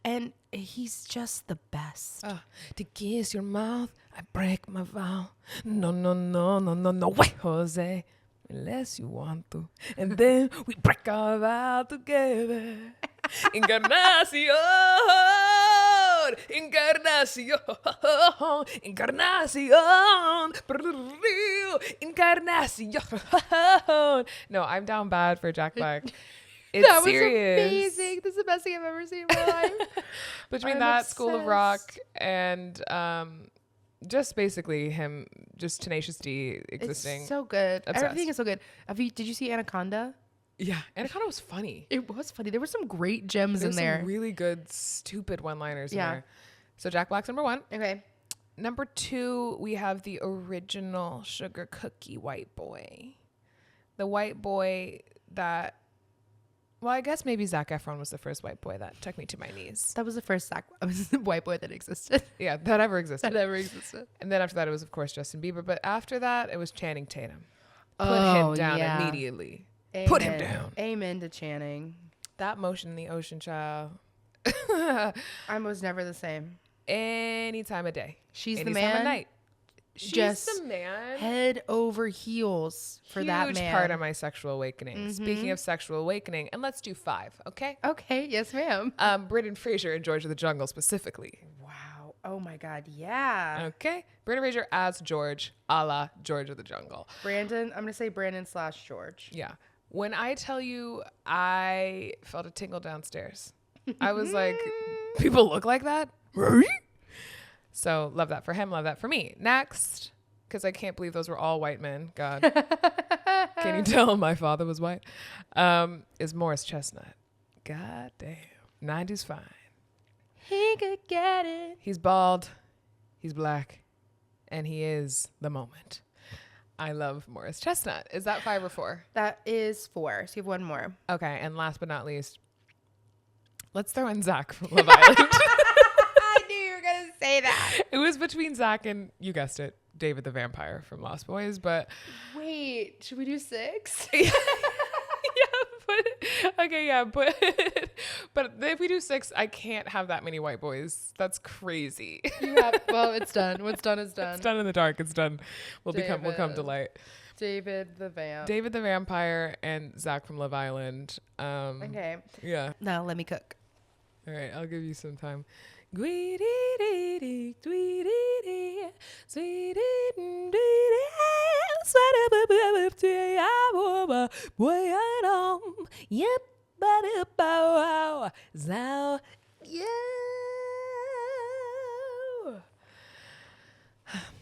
And he's just the best. To kiss your mouth, I break my vow. No, no, no, no, no, no way, Jose. Unless you want to. And then we break our vow together. Encarnacion. Encarnacion. Encarnacion. Encarnacion. No, I'm down bad for Jack Black. It's That was serious. amazing. This is the best thing I've ever seen in my life. Between I'm that, School of Rock, obsessed. and just basically him, just Tenacious D existing. It's so good. Obsessed. Everything is so good. Did you see Anaconda? Yeah, Anaconda was funny. It was funny. There were some great gems There's in there. some really good, stupid one-liners Yeah. in there. So Jack Black's number 1. Okay. Number 2, we have the original sugar cookie white boy. The white boy that, well, I guess maybe Zac Efron was the first white boy that took me to my knees. That was the first white boy that existed. Yeah, that ever existed. That ever existed. And then after that, it was, of course, Justin Bieber. But after that, it was Channing Tatum. Put Oh, him down yeah. immediately. Amen. Put him down. Amen to Channing. That motion in the ocean, child. I was never the same. Any time of day. She's any the time of man. night. She's Just the man. Head over heels for Huge that man. part of my sexual awakening. Mm-hmm. Speaking of sexual awakening, and let's do 5, okay? Okay, yes, ma'am. Brendan Fraser in George of the Jungle specifically. Wow. Oh my God. Yeah. Okay? Brendan Fraser as George, a la George of the Jungle. Brandon. I'm gonna say Brandon / George. Yeah. When I tell you I felt a tingle downstairs, I was like, people look like that? Right? So love that for him, love that for me. Next, because I can't believe those were all white men. God. Can you tell my father was white? Is Morris Chestnut. God damn. 90s fine. He could get it. He's bald, he's black, and he is the moment. I love Morris Chestnut. Is that 5 or 4? That is 4. So you have one more. Okay, and last but not least, let's throw in Zach from Love Island. I knew you were gonna say that. It was between Zach and, you guessed it, David the Vampire from Lost Boys, but Wait, should we do 6? but if we do 6, I can't have that many white boys. That's crazy. Well, it's done. What's done is done. It's done in the dark. It's done. We'll come to David. light. David the Vamp. David the Vampire and Zach from Love Island. Okay. Yeah. Now let me cook. All right. I'll give you some time.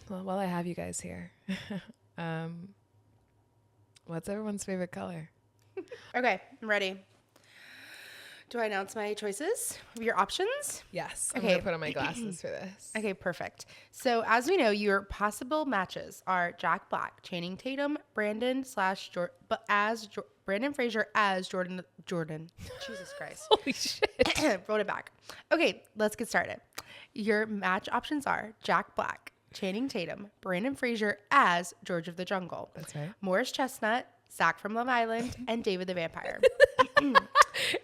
Well, while I have you guys here, what's everyone's favorite color? Okay, I'm ready. Do I announce my choices? Your options? Yes. I'm Okay. gonna put on my glasses for this. Okay, perfect. So as we know, your possible matches are Jack Black, Channing Tatum, Brandon Brandon Fraser as Jordan. Jesus Christ. Holy shit. Wrote it back. Okay, let's get started. Your match options are Jack Black, Channing Tatum, Brandon Fraser as George of the Jungle. That's right. Morris Chestnut, Zach from Love Island, and David the Vampire.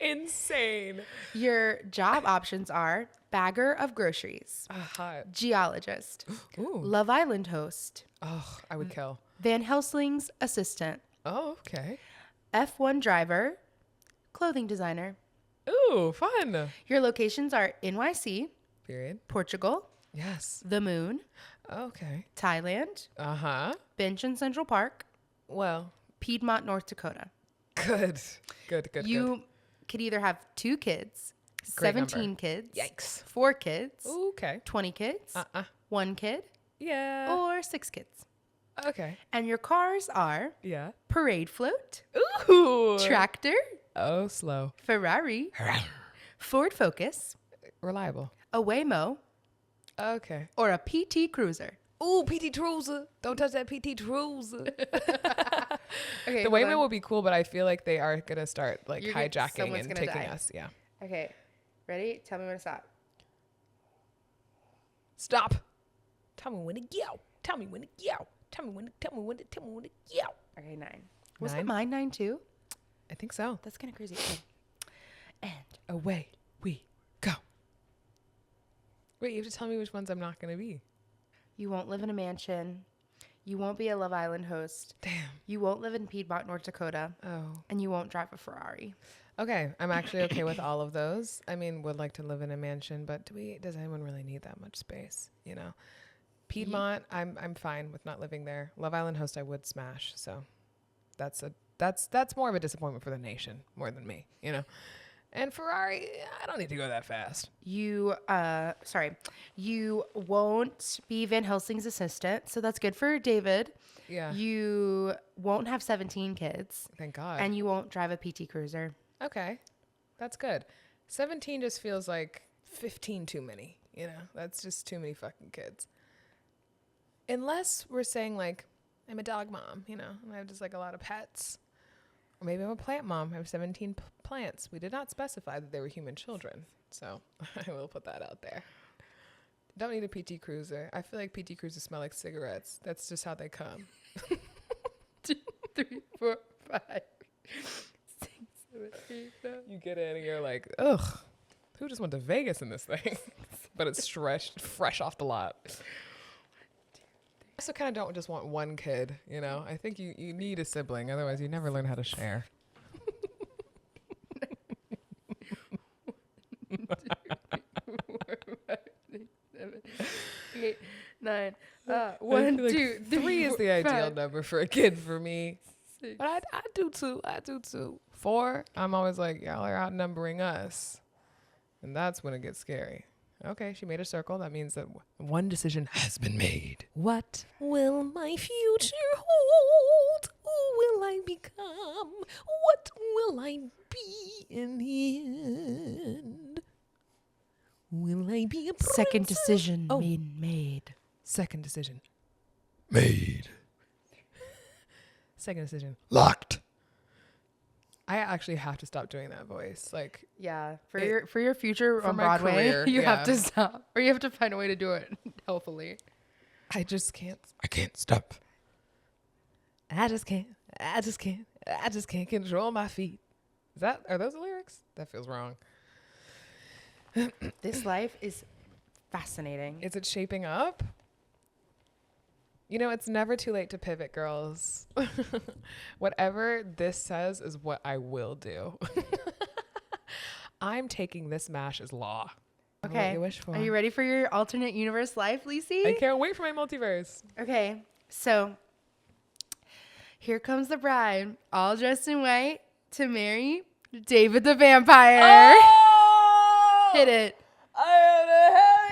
Insane. Your job options are bagger of groceries, Hot. geologist, Ooh. Love Island host, Oh, I would kill. Van Helsling's assistant, Oh, okay. F1 driver, clothing designer. Ooh, fun. Your locations are NYC, Period. Portugal, Yes. the Moon, Okay. Thailand, Uh-huh. Bench and Central Park, Well, Piedmont, North Dakota. good. Good. You could either have 2 kids, Great 17 number. kids, Yikes. 4 kids, Okay. 20 kids, Uh-uh. 1 kid, Yeah. or 6 kids. Okay. And your cars are Yeah. parade float, Ooh. tractor, Oh, slow. Ferrari, Ford Focus, Reliable. a Waymo, Okay. or a PT Cruiser. Ooh, PT Cruiser. Don't touch that PT Cruiser. Okay, The hold Waymo on. will be cool, but I feel like they are going to start like You're gonna- hijacking someone's and gonna taking die. us. Yeah. Okay, ready? Tell me when to stop. Stop. Tell me when to go. Tell me when to go. Tell me when to go. Okay, 9. Was it 9? mine 9 too? I think so. That's kind of crazy. Okay. And Away we go. Wait, you have to tell me which ones I'm not going to be. you won't live in a mansion. You won't be a Love Island host. Damn. You won't live in Piedmont, North Dakota. Oh. And you won't drive a Ferrari. Okay, I'm actually okay with all of those. I mean, would like to live in a mansion, but does anyone really need that much space, you know? Piedmont, I'm fine with not living there. Love Island host I would smash. So that's more of a disappointment for the nation more than me, you know. And Ferrari, I don't need to go that fast. You won't be Van Helsing's assistant, so that's good for David. Yeah. You won't have 17 kids, Thank God. and you won't drive a PT Cruiser. Okay. That's good. 17 just feels like 15 too many, You know, that's just too many fucking kids. Unless we're saying like, I'm a dog mom, you know, and I have just like a lot of pets. Or maybe I'm a plant mom. I have 17 plants. We did not specify that they were human children. So I will put that out there. Don't need a PT Cruiser. I feel like PT Cruisers smell like cigarettes. That's just how they come. 2, 3, 4, 5, 6, 7, 8, 9. You get in and you're like, ugh, who just went to Vegas in this thing? But it's fresh off the lot. I also kind of don't just want one kid, you know? I think you need a sibling. Otherwise, you never learn how to share. 1, 2, 3, 4, 5, 6, 7, 8, 9. 1, 2, 3, 3 is the 4, ideal 5, number for a kid for me. 6. But I do too. 4, I'm always like, y'all are outnumbering us. And that's when it gets scary. Okay, she made a circle. That means that one decision has been made. What will my future hold? Who will I become? What will I be in the end? Will I be a princess? Second decision Oh. made. Second decision. Made. Second decision. Locked. I actually have to stop doing that voice. Like, Yeah, for It- your future for on my Broadway, career, you have yeah. to stop, or you have to find a way to do it healthily. I just can't. I can't stop. I just can't control my feet. Are those the lyrics? That feels wrong. This life is fascinating. Is it shaping up? You know, it's never too late to pivot, girls. Whatever this says is what I will do. I'm taking this MASH as law. What Okay, you wish for. are you ready for your alternate universe life, Lacey? I can't wait for my multiverse. Okay, so here comes the bride, all dressed in white, to marry David the vampire. Oh! Hit it. I am to have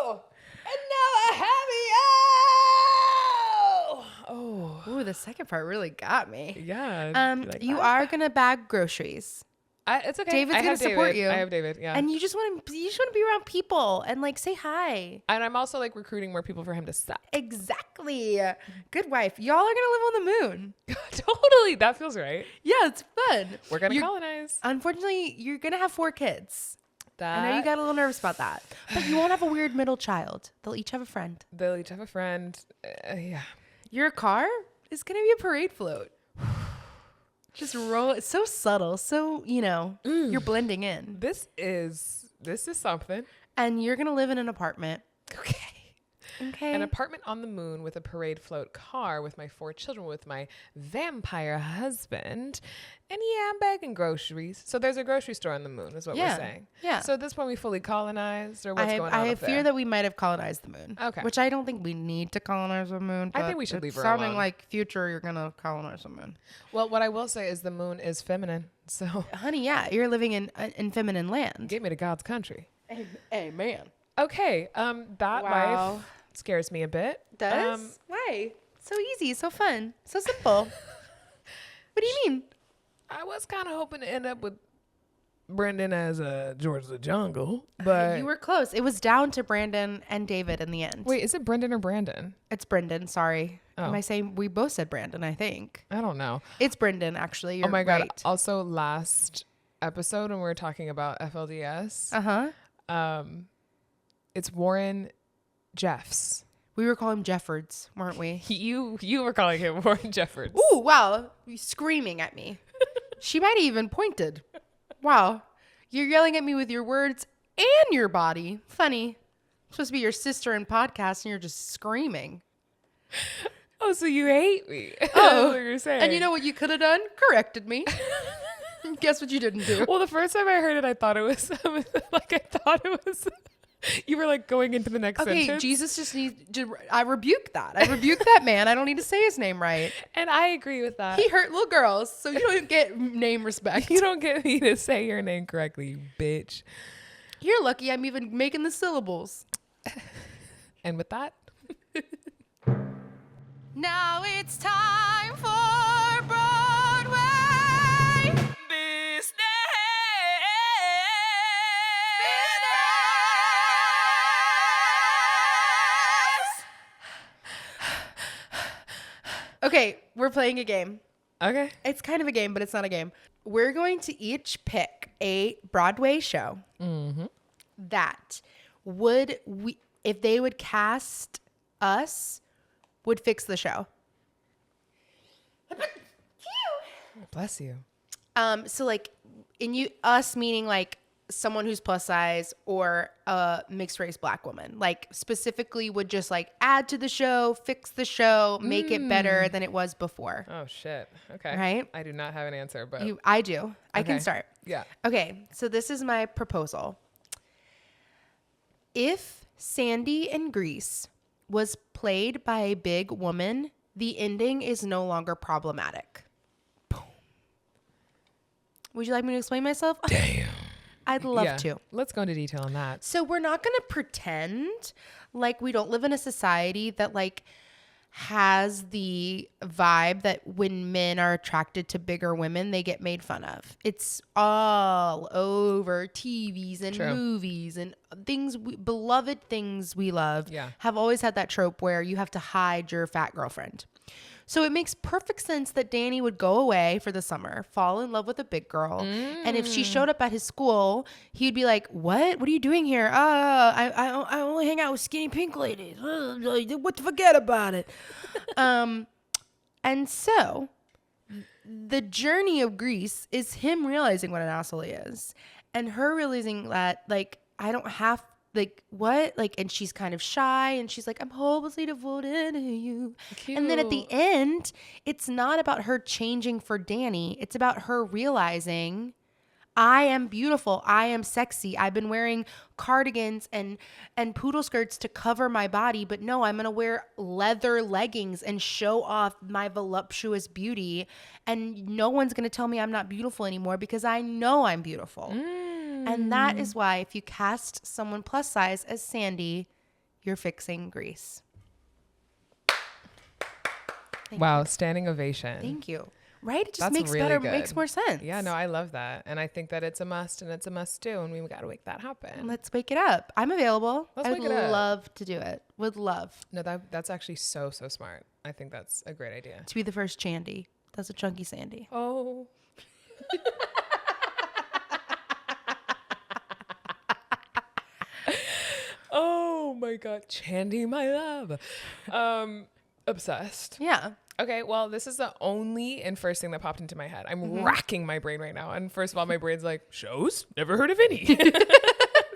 you, and now I have you. Oh, Ooh, the second part really got me. yeah. You are gonna bag groceries, It's okay. David's I gonna have support David. you. I have David. Yeah. and you just want to be around people and like say hi. And I'm also like recruiting more people for him to suck. Exactly. Good wife. Y'all are gonna live on the moon. Totally. That feels right. Yeah, it's fun. We're gonna You're- colonize. Unfortunately, you're gonna have 4 kids. That I know you got a little nervous about that, but you won't have a weird middle child. They'll each have a friend. they'll each have a friend. Yeah. Your car is gonna be a parade float. Just roll. It's so subtle. So you're blending in, This is something. and you're gonna live in an apartment. Okay. Okay. An apartment on the moon with a parade float car with my 4 children, with my vampire husband. And yeah, I'm bagging groceries. So there's a grocery store on the moon is what Yeah. we're saying. Yeah. So at this point we fully colonized, or what's going on I up fear there? that we might have colonized the moon. Okay. Which I don't think we need to colonize the moon. I think but we should it's leave her sounding alone. like future you're gonna colonize the moon. Well, what I will say is the moon is feminine. So Honey, yeah, you're living in feminine land. get me to God's country. Amen. Okay. That Wow. life scares me a bit. Does? Why? So easy, so fun, so simple. What do you mean? I was kind of hoping to end up with Brendan as George of the Jungle, but You were close. It was down to Brandon and David in the end. wait, is it Brendan or Brandon? It's Brendan. Sorry. Oh. Am I saying we both said Brandon? I think I don't know. it's Brendan. Actually, you're Oh my God. right. Also, last episode when we were talking about FLDS, it's Warren Jeffs. We were calling him Jeffords, weren't we? You were calling him Warren Jeffords. Ooh, wow. You're screaming at me. She might have even pointed. Wow. You're yelling at me with your words and your body. Funny. I'm supposed to be your sister in podcast and you're just screaming. Oh, so you hate me. Oh. That's what you're saying. And you know what you could have done? Corrected me. Guess what you didn't do? Well, the first time I heard it, I thought it was you were like going into the next Okay, sentence. Jesus just needs to, I rebuke that. I rebuke that man. I don't need to say his name right. And I agree with that. He hurt little girls, so you don't get name respect. You don't get me to say your name correctly, you bitch. You're lucky I'm even making the syllables. And with that, Now it's time for Broadway business. Okay, we're playing a game. Okay. It's kind of a game, but it's not a game. We're going to each pick a Broadway show that would we, if they would cast us, would fix the show. Bless you. So like, us meaning like someone who's plus size or a mixed race Black woman, like specifically would just like add to the show, fix the show, make it better than it was before. Oh shit. Okay. Right? I do not have an answer, but I do. I can Okay. start. yeah. Okay, so this is my proposal. If Sandy in Grease was played by a big woman, the ending is no longer problematic. Boom. Would you like me to explain myself? Damn. I'd love Yeah. to. Let's go into detail on that. So we're not going to pretend like we don't live in a society that like has the vibe that when men are attracted to bigger women, they get made fun of. It's all over TVs and True. movies and beloved things we love Yeah. have always had that trope where you have to hide your fat girlfriend. So it makes perfect sense that Danny would go away for the summer, fall in love with a big girl. And if she showed up at his school, he'd be like, what? What are you doing here? I only hang out with skinny pink ladies. What to forget about it? And so the journey of Grease is him realizing what an asshole he is and her realizing that like, I don't have like what like, and she's kind of shy and she's like, I'm hopelessly devoted to you. And then at the Cute. end, it's not about her changing for Danny. It's about her realizing I am beautiful. I am sexy. I've been wearing cardigans and poodle skirts to cover my body, but no, I'm going to wear leather leggings and show off my voluptuous beauty. And no one's going to tell me I'm not beautiful anymore because I know I'm beautiful. And that is why if you cast someone plus size as Sandy, you're fixing Grease. Wow. Standing ovation. Thank you. Right? It just That's makes really better, good. makes more sense. Yeah, no, I love that. And I think that it's a must and it's a must do. And we got to make that happen. Let's wake it up. I'm available. Let's I'd wake it up. love to do it. Would love No, that's actually so smart. I think that's a great idea. to be the first Chandy. That's a chunky Sandy. Oh. Oh my God. Chandy, my love. Obsessed. Yeah. Okay, well, this is the only and first thing that popped into my head. I'm racking my brain right now. And first of all, my brain's like, shows? Never heard of any.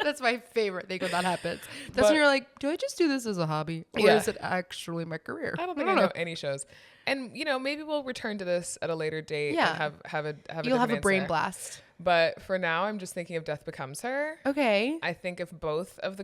That's my favorite thing when that happens. That's But- when you're like, do I just do this as a hobby? Or Yeah. is it actually my career? I don't think I know any shows. And, you know, maybe we'll return to this at a later date Yeah. and have a You'll have a different brain answer. blast. But for now, I'm just thinking of Death Becomes Her. Okay. I think if both of the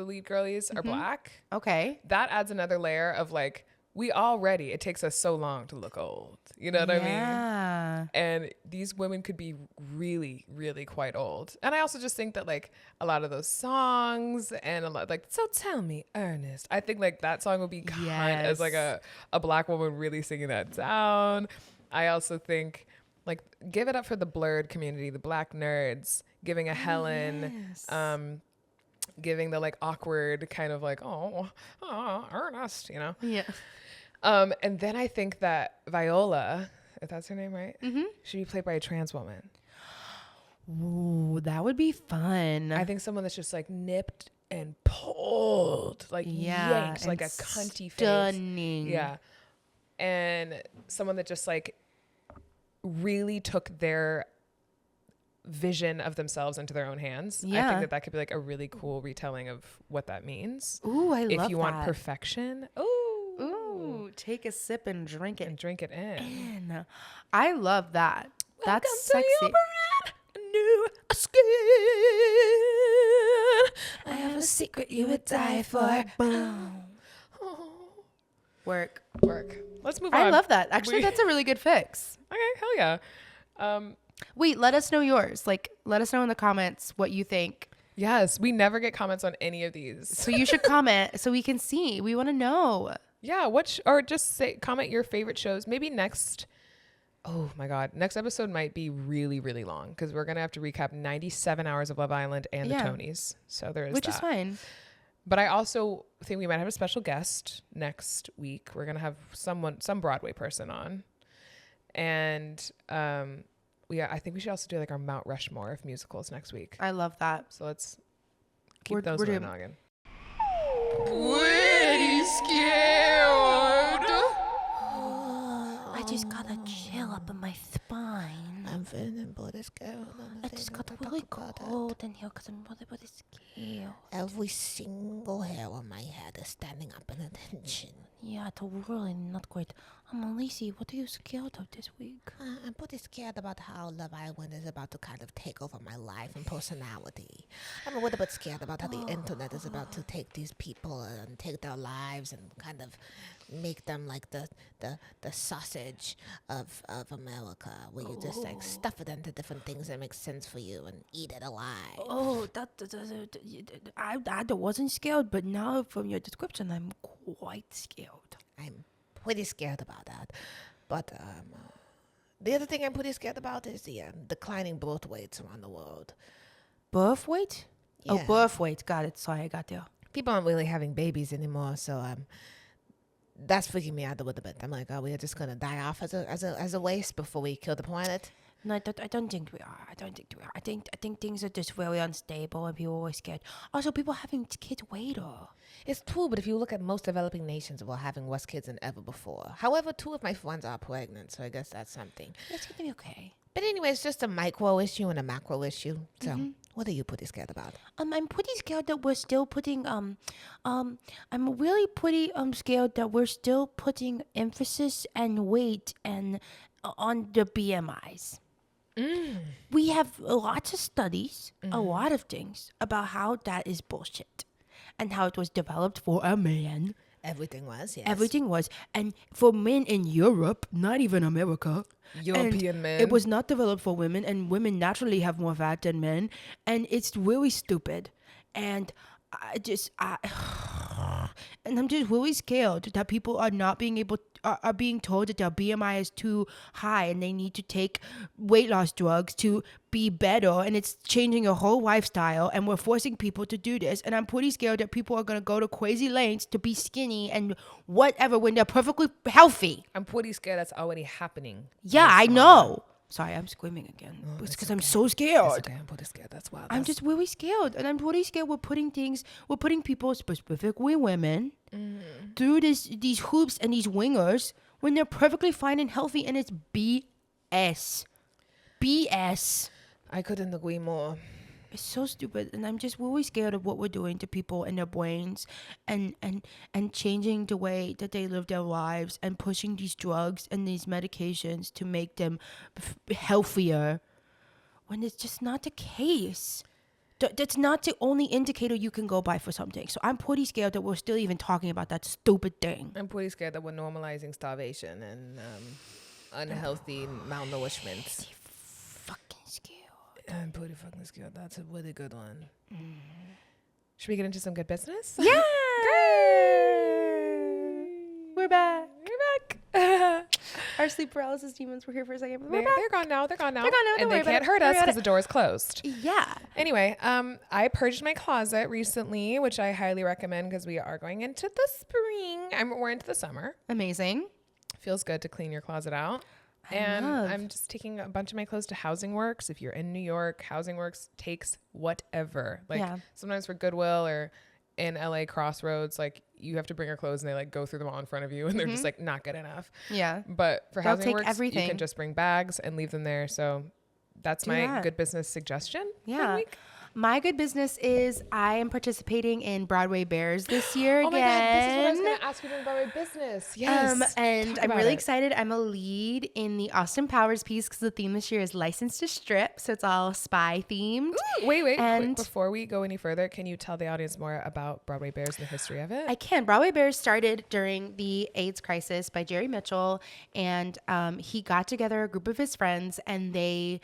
lead girlies are black, Okay. that adds another layer of like, it takes us so long to look old. You know what I mean? Yeah. And these women could be really, really quite old. And I also just think that like a lot of those songs and a lot like, so tell me, Ernest. I think like that song would be kind as like a black woman really singing that down. I also think like give it up for the blurred community, the black nerds, giving a Helen, giving the like awkward kind of like, oh, Ernest, you know? Yeah. And then I think that Viola, if that's her name, right? Should be played by a trans woman. Ooh, that would be fun. I think someone that's just like nipped and pulled, like yanked, like a and cunty face. stunning. Yeah. And someone that just like really took their vision of themselves into their own hands. I Yeah. think that could be like a really cool retelling of what that means. Ooh, I love that. If you want perfection, Ooh, take a sip and drink and it drink it in. in. I love that. That's Welcome to sexy. your brand new skin. I have a secret you would die for. Boom. Work. Work. Let's move on. I love that. Actually, We- that's a really good fix. Okay, hell yeah. Wait, let us know yours. Like, let us know in the comments what you think. Yes, we never get comments on any of these. So you should comment so we can see. We want to know. Yeah, or just say comment your favorite shows. Maybe next. Oh my God, next episode might be really, really long because we're gonna have to recap 97 hours of Love Island and Yeah. the Tonys. So there is Which that. is fine. But I also think we might have a special guest next week. We're gonna have some Broadway person on, and I think we should also do like our Mount Rushmore of musicals next week. I love that. So let's keep those we're in the doing- noggin. Pretty scared. I just got a chill up in my spine. I'm feeling pretty scared. It just got really cold in here because I'm really scared. Every single hair on my head is standing up in attention. Yeah, it's really not great. Lacey, what are you scared of this week? I'm pretty scared about how Love Island is about to kind of take over my life and personality. I'm a little bit scared about how the internet is about to take these people and take their lives and kind of make them like the sausage of America, where you just like stuff it into different things that make sense for you and eat it alive. Oh, I wasn't scared, but now from your description, I'm quite scared. I'm pretty scared about that. But the other thing I'm pretty scared about is the declining birth rates around the world. Birth weight? Oh, Yeah. birth weight. Got it. Sorry, I got there. People aren't really having babies anymore, so that's freaking me out a little bit. I'm like, oh, we're just gonna die off as a waste before we kill the planet. No, I don't think we are. I think things are just very unstable and people are scared. Also, people are having kids later. It's true, but if you look at most developing nations, we're having less kids than ever before. However, 2 of my friends are pregnant, so I guess that's something. It's gonna be okay. But anyway, it's just a micro issue and a macro issue. So, what are you pretty scared about? I'm pretty scared that we're still putting I'm really pretty scared that we're still putting emphasis and weight and on the BMIs. We have lots of studies, a lot of things about how that is bullshit and how it was developed for a man. Everything was, yes. Everything was. And for men in Europe, not even America. European and men. It was not developed for women, and women naturally have more fat than men. And it's really stupid. And I'm just really scared that people are not being are being told that their BMI is too high and they need to take weight loss drugs to be better, and it's changing your whole lifestyle, and we're forcing people to do this. And I'm pretty scared that people are going to go to crazy lengths to be skinny and whatever when they're perfectly healthy. I'm pretty scared that's already happening. Yeah, I know. Sorry, I'm screaming again. It's because I'm so scared. It's okay, I'm pretty scared. That's wild. I'm just really scared, and I'm really scared we're putting people, specifically women, through these hoops and these wingers when they're perfectly fine and healthy, and it's BS. BS. I couldn't agree more. It's so stupid, and I'm just really scared of what we're doing to people and their brains, and changing the way that they live their lives, and pushing these drugs and these medications to make them healthier, when it's just not the case. That's not the only indicator you can go by for something. So I'm pretty scared that we're still even talking about that stupid thing. I'm pretty scared that we're normalizing starvation and unhealthy malnourishment. Fucking scared. I'm pretty fucking scared. That's a really good one. Should we get into some good business? Yeah. We're back. Our sleep paralysis demons were here for a second. But we're back. They're gone now. They're gone now. And Don't they worry about can't it. hurt Don't us worry about because the door is closed. Yeah. Anyway, I purged my closet recently, which I highly recommend because we are going into the spring. We're into the summer. Amazing. Feels good to clean your closet out. I'm just taking a bunch of my clothes to Housing Works. If you're in New York, Housing Works takes whatever. Like sometimes for Goodwill or in LA Crossroads, like you have to bring your clothes and they like go through them all in front of you and they're just like not good enough. Yeah. But for They'll Housing take Works, everything. you can just bring bags and leave them there. So that's Do my that. good business suggestion. For the Yeah. week. My good business is I am participating in Broadway Bears this year Oh my again. God, this is what I was going to ask you about my business. Yes. And Talk I'm about really it. excited. I'm a lead in the Austin Powers piece because the theme this year is Licensed to Strip. So it's all spy themed. Wait, quick, And- before we go any further, can you tell the audience more about Broadway Bears and the history of it? I can. Broadway Bears started during the AIDS crisis by Jerry Mitchell, and he got together a group of his friends and they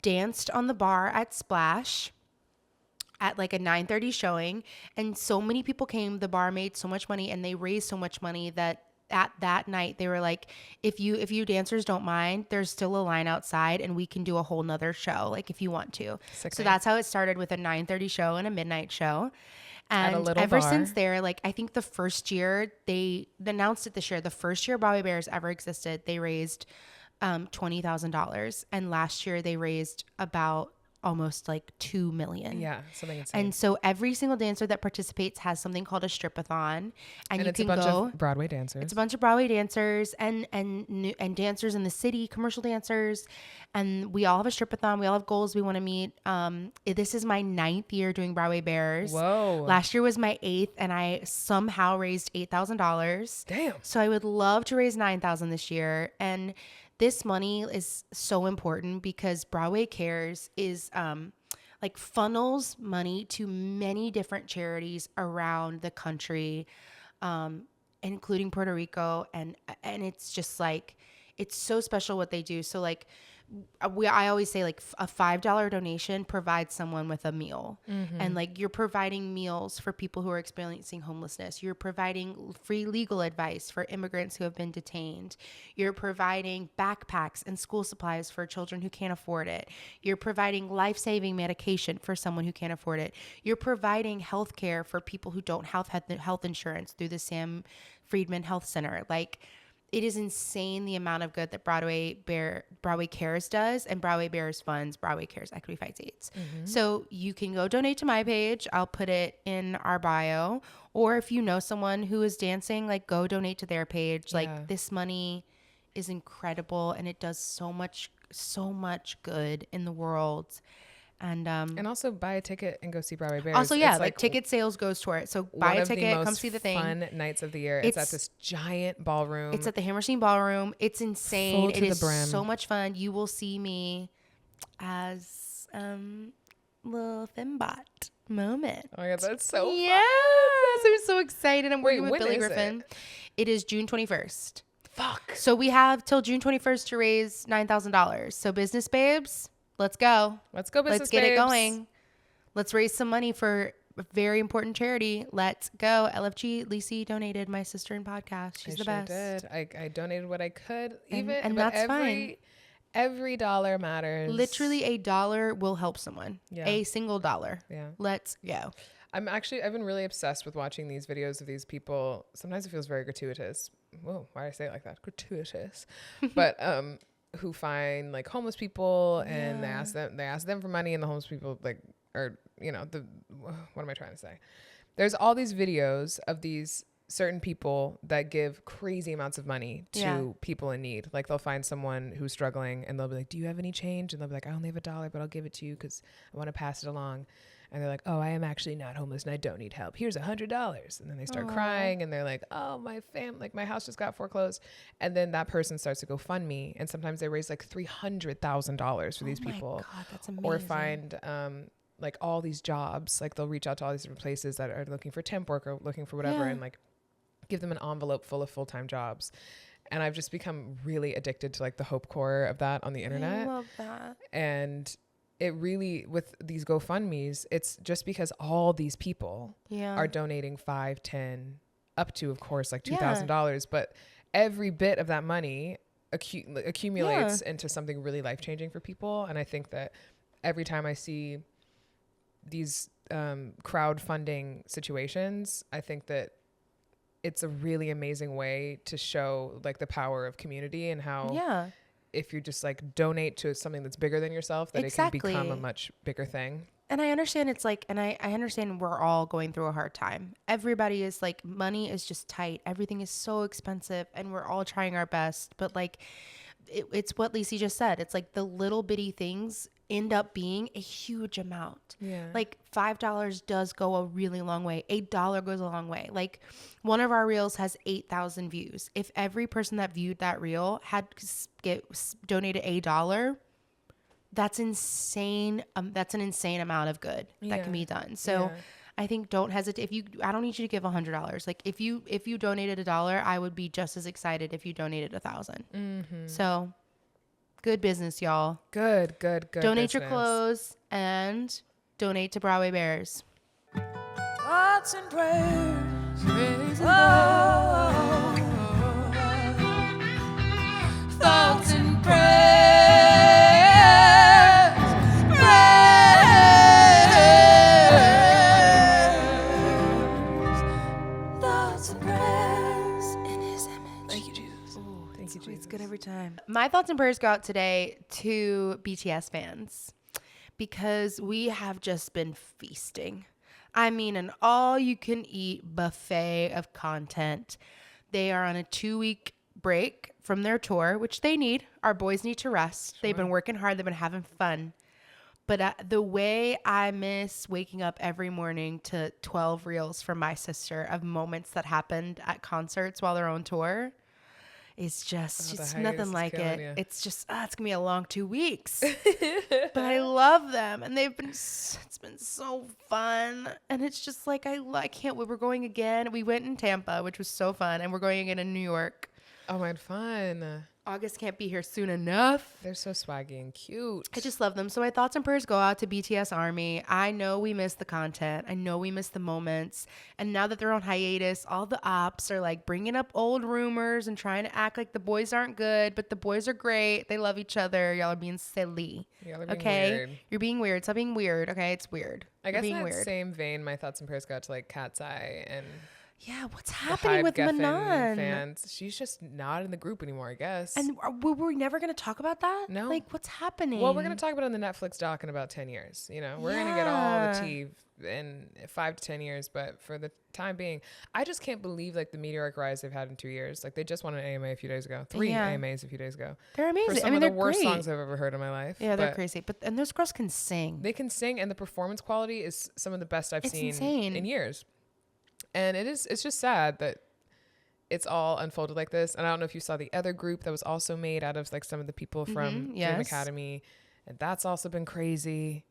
danced on the bar at Splash at like a 9:30 showing, and so many people came. The bar made so much money and they raised so much money that at that night they were like, if you dancers don't mind, there's still a line outside and we can do a whole nother show, like if you want to. So Sickening. that's how it started, with a 9:30 show and a midnight show. At a And little ever bar. since there, like I think the first year they announced it this year, the first year Broadway Bears ever existed, they raised $20,000, and last year they raised about almost like 2 million. Yeah, something insane. And so every single dancer that participates has something called a stripathon, and you it's can a bunch go. of Broadway dancers. It's a bunch of Broadway dancers and dancers in the city, commercial dancers, and we all have a stripathon. We all have goals we want to meet. This is my 9th year doing Broadway Bears. Whoa. Last year was my 8th, and I somehow raised $8,000. Damn. So I would love to raise $9,000 this year, and this money is so important because Broadway Cares is like funnels money to many different charities around the country, including Puerto Rico, and it's just like it's so special what they do. So like I always say like a $5 donation provides someone with a meal, and like you're providing meals for people who are experiencing homelessness. You're providing free legal advice for immigrants who have been detained. You're providing backpacks and school supplies for children who can't afford it. You're providing life-saving medication for someone who can't afford it. You're providing health care for people who don't have health insurance through the Sam Friedman Health Center. Like, it is insane the amount of good that Broadway Cares does, and Broadway Bears funds Broadway Cares Equity Fights AIDS. So you can go donate to my page. I'll put it in our bio. Or if you know someone who is dancing, like go donate to their page. Yeah. Like this money is incredible, and it does so much good in the world. And also buy a ticket and go see Broadway Bears. also, yeah, It's like ticket sales goes toward it. So buy one a of the ticket, come most see the thing. Fun nights of the year. It's at this giant ballroom. It's at the Hammerstein Ballroom. It's insane. Full to It is the brim. so much fun. You will see me as little Fembot moment. Oh my god, that's so Yes, I'm so excited. I'm working Wait, with when Billy is Griffin. It is June 21st. fuck. So we have till June 21st to raise $9,000. So business babes, let's go. Let's go, business Let's get it babes. going. Let's raise some money for a very important charity. Let's go. LFG, Lacey donated my sister in podcast. She's I the sure best. did. I donated what I could. And but that's fine. Every dollar matters. Literally a dollar will help someone. Yeah. A single dollar. Yeah. Let's go. I've been really obsessed with watching these videos of these people. Sometimes it feels very gratuitous. Whoa, why did I say it like that? Gratuitous. But who find like homeless people and they ask them for money, and the homeless people like are, you know, what am I trying to say? There's all these videos of these certain people that give crazy amounts of money to people in need. Like they'll find someone who's struggling and they'll be like, do you have any change? And they'll be like, I only have $1, but I'll give it to you because I want to pass it along. And they're like, oh, I am actually not homeless and I don't need help. Here's $100. And then they start crying and they're like, oh, my house just got foreclosed. And then that person starts to go fund me. And sometimes they raise like $300,000 for these people. Oh my God, that's amazing. Or find like all these jobs. Like they'll reach out to all these different places that are looking for temp work or looking for whatever, and like give them an envelope full of full-time jobs. And I've just become really addicted to like the hope core of that on the internet. I love that. And it really, with these GoFundMes, it's just because all these people are donating $5, $10, up to, of course, like $2,000. But every bit of that money accumulates into something really life-changing for people. And I think that every time I see these crowdfunding situations, I think that it's a really amazing way to show like the power of community and how if you just like donate to something that's bigger than yourself, that it can become a much bigger thing. And I understand it's like, and I understand we're all going through a hard time. Everybody is like, money is just tight. Everything is so expensive and we're all trying our best. But like, it's what Lacey just said. It's like the little bitty things end up being a huge amount. Yeah. Like $5 does go a really long way. $8 goes a long way. Like one of our reels has 8,000 views. If every person that viewed that reel had donated $1, that's insane. That's an insane amount of good that can be done. So I think don't hesitate. I don't need you to give $100. Like if you donated $1, I would be just as excited if you donated 1,000. Mm-hmm. So good business, y'all. Good. Donate your clothes and donate to Broadway Bears. Thoughts and prayers. Thoughts and prayers. It's good every time. My thoughts and prayers go out today to BTS fans because we have just been feasting. I mean, an all-you-can-eat buffet of content. They are on a 2-week break from their tour, which they need. Our boys need to rest. They've been working hard. They've been having fun. But the way I miss waking up every morning to 12 reels from my sister of moments that happened at concerts while they're on tour is just the it's hiatus nothing is like killing it. you. It's just, it's going to be a long 2 weeks. But I love them. And it's been so fun. And it's just like, I can't wait. We're going again. We went in Tampa, which was so fun. And we're going again in New York. Oh, my fun. August can't be here soon enough. They're so swaggy and cute. I just love them. So my thoughts and prayers go out to BTS Army. I know we miss the content. I know we miss the moments. And now that they're on hiatus, all the ops are like bringing up old rumors and trying to act like the boys aren't good, but the boys are great. They love each other. Y'all are being silly. Y'all are being okay? weird. You're being weird. Stop being weird. Okay? It's weird. I You're guess in being that weird. same vein, my thoughts and prayers go out to like Cat's Eye and Yeah, what's the happening with Hype Geffen Manon? fans. She's just not in the group anymore, I guess. And were we never going to talk about that? No. Like, what's happening? well, we're going to talk about it on the Netflix doc in about 10 years. You know, we're going to get all the Yeah. tea in 5 to 10 years. But for the time being, I just can't believe like the meteoric rise they've had in 2 years. Like they just won an AMA a few days ago. 3 Yeah. AMAs a few days ago. They're amazing. For some I mean, of they're the worst great. songs I've ever heard in my life. Yeah, they're But crazy. And those girls can sing. they can sing, and the performance quality is some of the best I've It's seen insane. in years. And it's just sad that it's all unfolded like this. And I don't know if you saw the other group that was also made out of like some of the people from Dream yes. Academy, and that's also been crazy.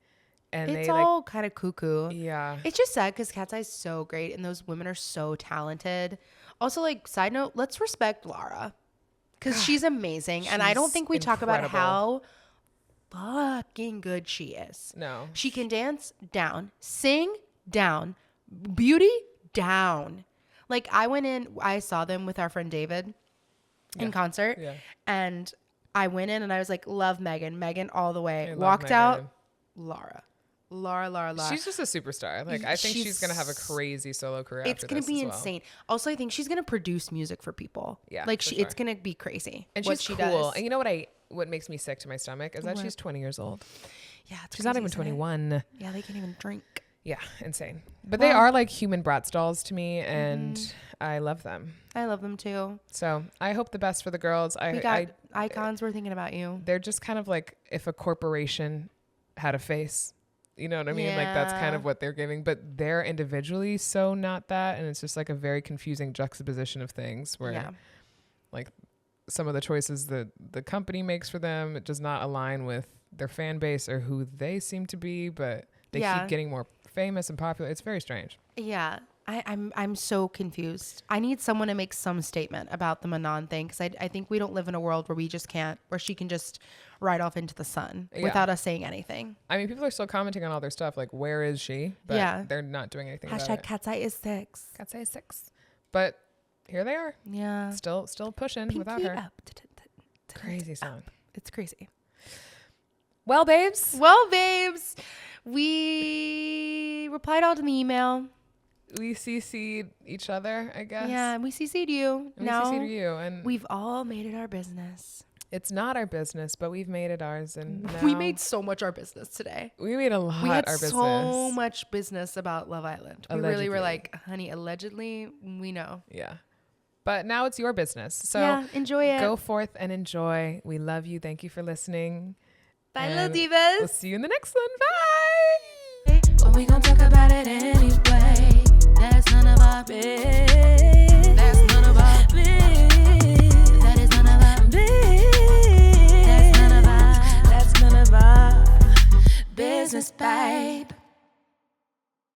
And It's they all kind of cuckoo. yeah. It's just sad because Cat's Eye is so great and those women are so talented. Also, like, side note, let's respect Lara because she's amazing. And I don't she's think we talk about incredible. how fucking good she is. No. She can dance down, sing down, beauty down. Like, I saw them with our friend David in concert. Yeah. And I went in and I was like, love Megan all the way. I love Walked Megan. out, Lara. She's just a superstar. Like I think she's gonna have a crazy solo career. It's after gonna this be as well. insane. Also, I think she's gonna produce music for people. Yeah, like for it's sure. gonna be crazy. And what she's she cool. does. And you know what makes me sick to my stomach is that she's 20 years old. Yeah, it's She's not crazy, even isn't it? 21. Yeah, they can't even drink. Yeah, insane. But they are like human Bratz dolls to me, and I love them. I love them too. So I hope the best for the girls. We got icons. We're thinking about you. They're just kind of like if a corporation had a face. You know what I mean? Like that's kind Yeah. of what they're giving, but they're individually so not that, and it's just like a very confusing juxtaposition of things where Yeah. like some of the choices that the company makes for them, it does not align with their fan base or who they seem to be, but they Yeah. keep getting more famous and popular. It's very strange. Yeah. I'm so confused. I need someone to make some statement about the Manon thing because I think we don't live in a world where we just can't, where she can just ride off into the sun Yeah. without us saying anything. I mean, people are still commenting on all their stuff, like where is she? But Yeah. they're not doing anything Hashtag about it. Cat's Eye is 6. Gotta say 6. But here they are, Yeah. still pushing without Pinky her. up. Crazy song. It's crazy. Well, babes, Well, babes, we replied all to the email. we CC'd each other, I guess. Yeah, and we CC'd you. We Now CC'd you, and we've all made it our business. it's not our business, but we've made it ours, and We now made so much our business today. we made a lot We had our business. so much business about Love Island. We really were Allegedly. like, honey, allegedly, we know. Yeah. But now it's your business. So yeah, enjoy it. go forth and enjoy. We love you. Thank you for listening. Bye, And little divas. We'll see you in the next one. Bye. But we gon' talk about it anyway.